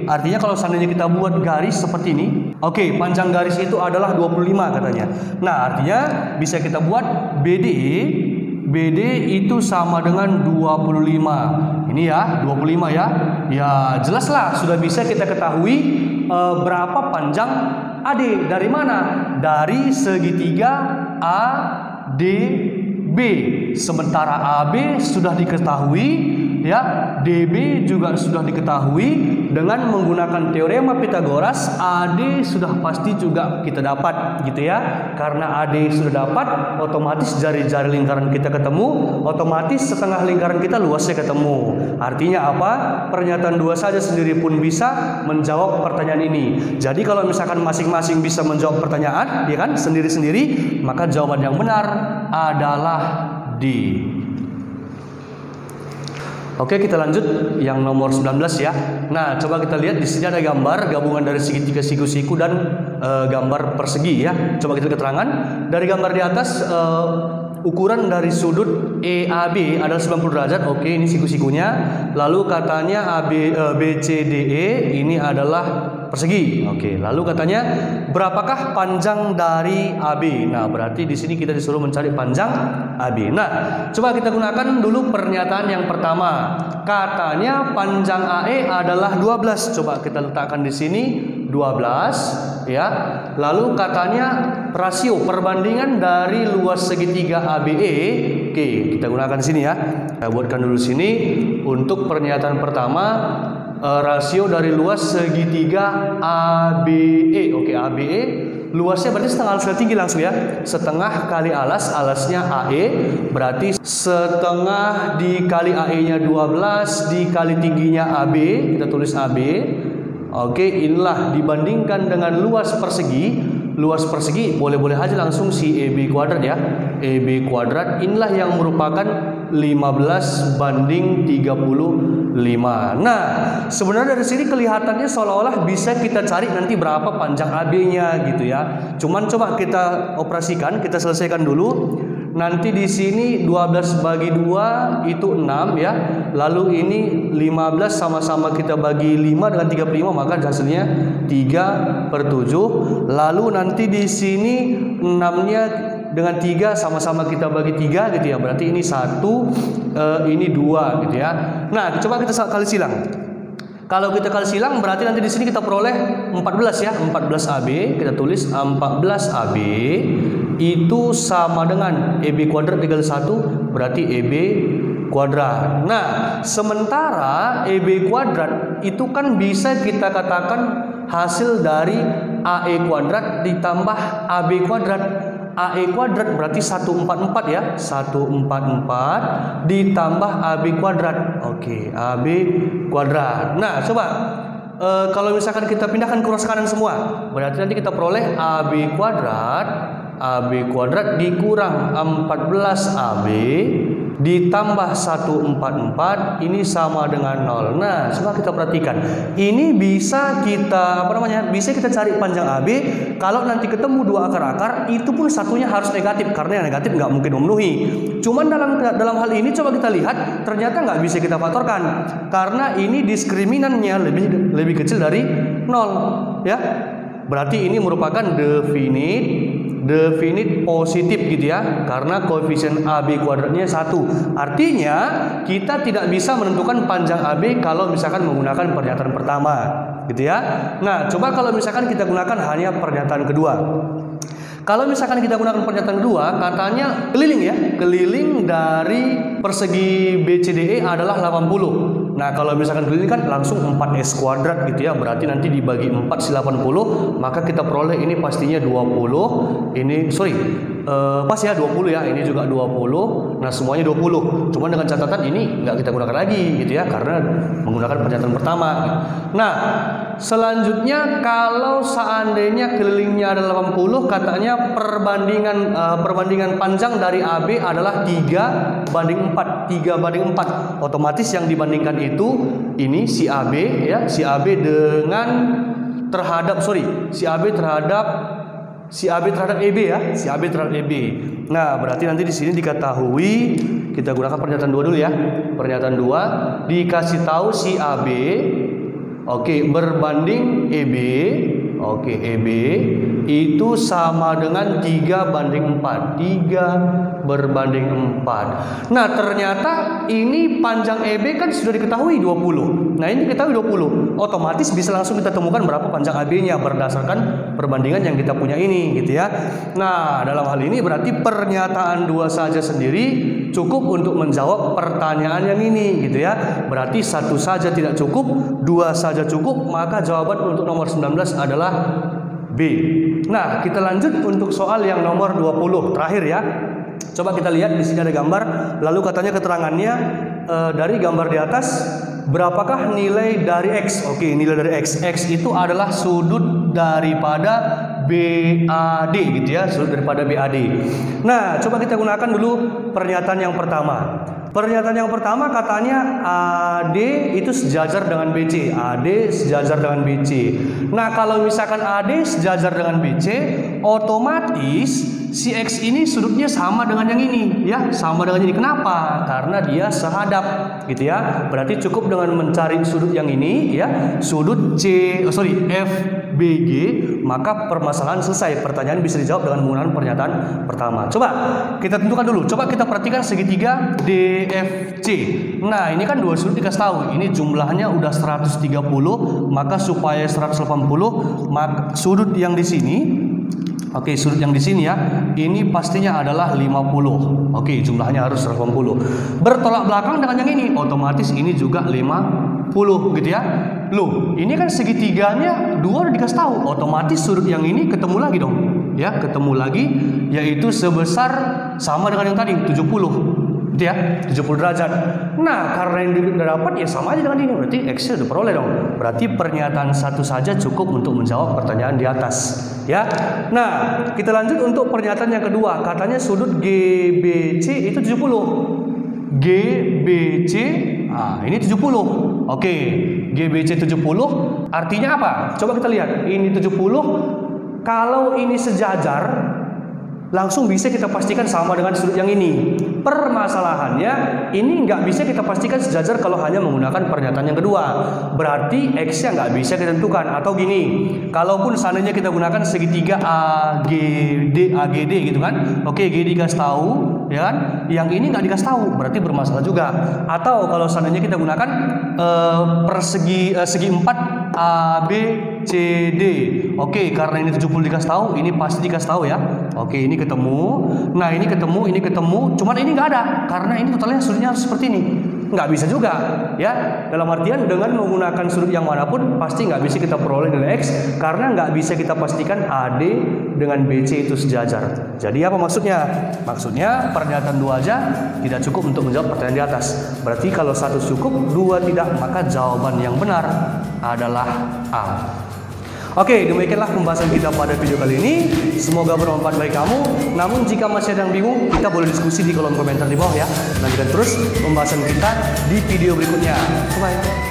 Artinya kalau seandainya kita buat garis seperti ini, oke, panjang garis itu adalah 25 katanya. Nah, artinya bisa kita buat BD itu sama dengan 25. Ini ya, 25 ya. Ya, jelaslah sudah bisa kita ketahui berapa panjang AD. Dari mana? Dari segitiga ADB. Sementara AB sudah diketahui, ya, DB juga sudah diketahui. Dengan menggunakan teorema Pythagoras, AD sudah pasti juga kita dapat, gitu ya. Karena AD sudah dapat, otomatis jari-jari lingkaran kita ketemu, otomatis setengah lingkaran kita luasnya ketemu. Artinya apa? Pernyataan dua saja sendiri pun bisa menjawab pertanyaan ini. Jadi kalau misalkan masing-masing bisa menjawab pertanyaan, ya kan, sendiri-sendiri, maka jawaban yang benar adalah D. Oke, kita lanjut yang nomor 19 ya. Nah, coba kita lihat di sini ada gambar gabungan dari segitiga siku-siku dan gambar persegi ya. Coba kita lihat keterangan. Dari gambar di atas ukuran dari sudut EAB adalah 90 derajat. Oke, ini siku-sikunya. Lalu katanya BCDE ini adalah persegi. Oke, lalu katanya berapakah panjang dari AB? Nah, berarti di sini kita disuruh mencari panjang AB. Nah, coba kita gunakan dulu pernyataan yang pertama. Katanya panjang AE adalah 12. Coba kita letakkan di sini 12 ya. Lalu katanya rasio perbandingan dari luas segitiga ABE. Oke, kita gunakan sini ya. Kita buatkan dulu sini untuk pernyataan pertama. Rasio dari luas segitiga ABE. Oke, ABE luasnya berarti setengah alas kali tinggi langsung ya. Setengah kali alas, alasnya AE, berarti setengah dikali AE-nya 12 dikali tingginya AB. Kita tulis AB. Oke, inilah dibandingkan dengan luas persegi. Luas persegi boleh-boleh aja langsung si EB kuadrat ya. EB kuadrat inilah yang merupakan 15 banding 35. Nah, sebenarnya dari sini kelihatannya seolah-olah bisa kita cari nanti berapa panjang AB-nya gitu ya. Cuman coba kita operasikan, kita selesaikan dulu. Nanti di sini 12 bagi 2 itu 6 ya. Lalu ini 15 sama-sama kita bagi 5 dengan 35, maka hasilnya 3/7. Lalu nanti di sini 6-nya dengan 3 sama-sama kita bagi 3 gitu ya. Berarti ini 1, ini 2 gitu ya. Nah, coba kita kali silang. Kalau kita kali silang berarti nanti di sini kita peroleh 14 ya. 14 AB, kita tulis 14 AB itu sama dengan EB kuadrat dikali 1, berarti EB kuadrat. Nah, sementara EB kuadrat itu kan bisa kita katakan hasil dari AE kuadrat ditambah AB kuadrat. AE kuadrat berarti 144 ya. 144 ditambah AB kuadrat. Oke, AB kuadrat. Nah, coba kalau misalkan kita pindahkan ke ruas kanan semua, berarti nanti kita peroleh AB kuadrat dikurang 14 AB ditambah 144 ini sama dengan 0. Nah, coba kita perhatikan. Ini bisa kita bisa kita cari panjang AB. Kalau nanti ketemu dua akar-akar, itu pun satunya harus negatif karena yang negatif nggak mungkin memenuhi. Cuman dalam hal ini coba kita lihat, ternyata nggak bisa kita faktorkan karena ini diskriminannya lebih kecil dari 0 ya. Berarti ini merupakan definite positif gitu ya, karena koefisien AB kuadratnya 1. Artinya kita tidak bisa menentukan panjang AB kalau misalkan menggunakan pernyataan pertama gitu ya. Nah, coba kalau misalkan kita gunakan hanya pernyataan kedua. Kalau misalkan kita gunakan pernyataan kedua, katanya keliling ya. Keliling dari persegi BCDE adalah 80. Nah, kalau misalkan ini kan langsung 4S kuadrat gitu ya. Berarti nanti dibagi 4 si 80, maka kita peroleh ini pastinya 20. Ini pas ya 20 ya. Ini juga 20. Nah, semuanya 20. Cuma dengan catatan ini nggak kita gunakan lagi gitu ya, karena menggunakan pernyataan pertama. Nah, selanjutnya kalau seandainya kelilingnya ada 80, katanya perbandingan panjang dari AB adalah 3:4. 3:4. Otomatis yang dibandingkan itu ini si AB ya, si AB terhadap EB ya, si AB terhadap EB. Nah, berarti nanti di sini diketahui, kita gunakan pernyataan 2 dulu ya. Pernyataan 2 dikasih tahu si AB berbanding EB. EB itu sama dengan 3:4. 3/4. Nah, ternyata ini panjang EB kan sudah diketahui 20. Nah, ini diketahui 20. Otomatis bisa langsung kita temukan berapa panjang AB-nya berdasarkan perbandingan yang kita punya ini gitu ya. Nah, dalam hal ini berarti pernyataan 2 saja sendiri cukup untuk menjawab pertanyaan yang ini gitu ya. Berarti 1 saja tidak cukup, 2 saja cukup, maka jawaban untuk nomor 19 adalah B. Nah, kita lanjut untuk soal yang nomor 20 terakhir ya. Coba kita lihat di sini ada gambar, lalu katanya keterangannya dari gambar di atas, berapakah nilai dari X? Nilai dari X. X itu adalah sudut daripada BAD gitu ya, sudut daripada BAD. Nah, coba kita gunakan dulu pernyataan yang pertama. Pernyataan yang pertama katanya AD itu sejajar dengan BC. AD sejajar dengan BC. Nah, kalau misalkan AD sejajar dengan BC, otomatis si X ini sudutnya sama dengan yang ini ya, sama dengan ini. Kenapa? Karena dia sehadap gitu ya. Berarti cukup dengan mencari sudut yang ini ya, sudut FBG, maka permasalahan selesai. Pertanyaan bisa dijawab dengan menggunakan pernyataan pertama. Coba kita tentukan dulu. Coba kita perhatikan segitiga DFC. Nah, ini kan 2 sudut dikasih tahu. Ini jumlahnya udah 130, maka supaya 180, maka sudut yang di sini sudut yang di sini ya, ini pastinya adalah 50. Jumlahnya harus 180. Bertolak belakang dengan yang ini, otomatis ini juga 50 gitu ya. Loh, ini kan segitiganya 2 udah dikasih tahu, otomatis sudut yang ini ketemu lagi dong. Ya, ketemu lagi, yaitu sebesar sama dengan yang tadi 70. Gitu ya, 70 derajat. Nah, karena yang didapat ya sama aja dengan ini, berarti X-nya udah peroleh dong. Berarti pernyataan 1 saja cukup untuk menjawab pertanyaan di atas ya. Nah, kita lanjut untuk pernyataan yang kedua. Katanya sudut GBC itu 70. GBC ini 70. GBC 70 artinya apa? Coba kita lihat. Ini 70, kalau ini sejajar langsung bisa kita pastikan sama dengan sudut yang ini. Permasalahannya ini nggak bisa kita pastikan sejajar kalau hanya menggunakan pernyataan yang kedua. Berarti X-nya nggak bisa kita tentukan. Atau gini, kalaupun seandainya kita gunakan segitiga AGD gitu kan. GD dikasih tahu ya kan, yang ini nggak dikasih tahu, berarti bermasalah juga. Atau kalau seandainya kita gunakan segi 4 ABCD. Karena ini 70 dikasih tahu, ini pasti dikasih tahu ya. Ini ketemu. Nah, ini ketemu. Cuman ini nggak ada, karena ini totalnya sudutnya harus seperti ini. Nggak bisa juga ya. Dalam artian dengan menggunakan sudut yang manapun pasti nggak bisa kita peroleh nilai X, karena nggak bisa kita pastikan AD dengan BC itu sejajar. Jadi apa maksudnya? Maksudnya pernyataan 2 aja tidak cukup untuk menjawab pertanyaan di atas. Berarti kalau 1 cukup, 2 tidak, maka jawaban yang benar adalah A. Demikianlah pembahasan kita pada video kali ini. Semoga bermanfaat bagi kamu. Namun jika masih ada yang bingung, kita boleh diskusi di kolom komentar di bawah ya. Nantikan terus pembahasan kita di video berikutnya. Bye.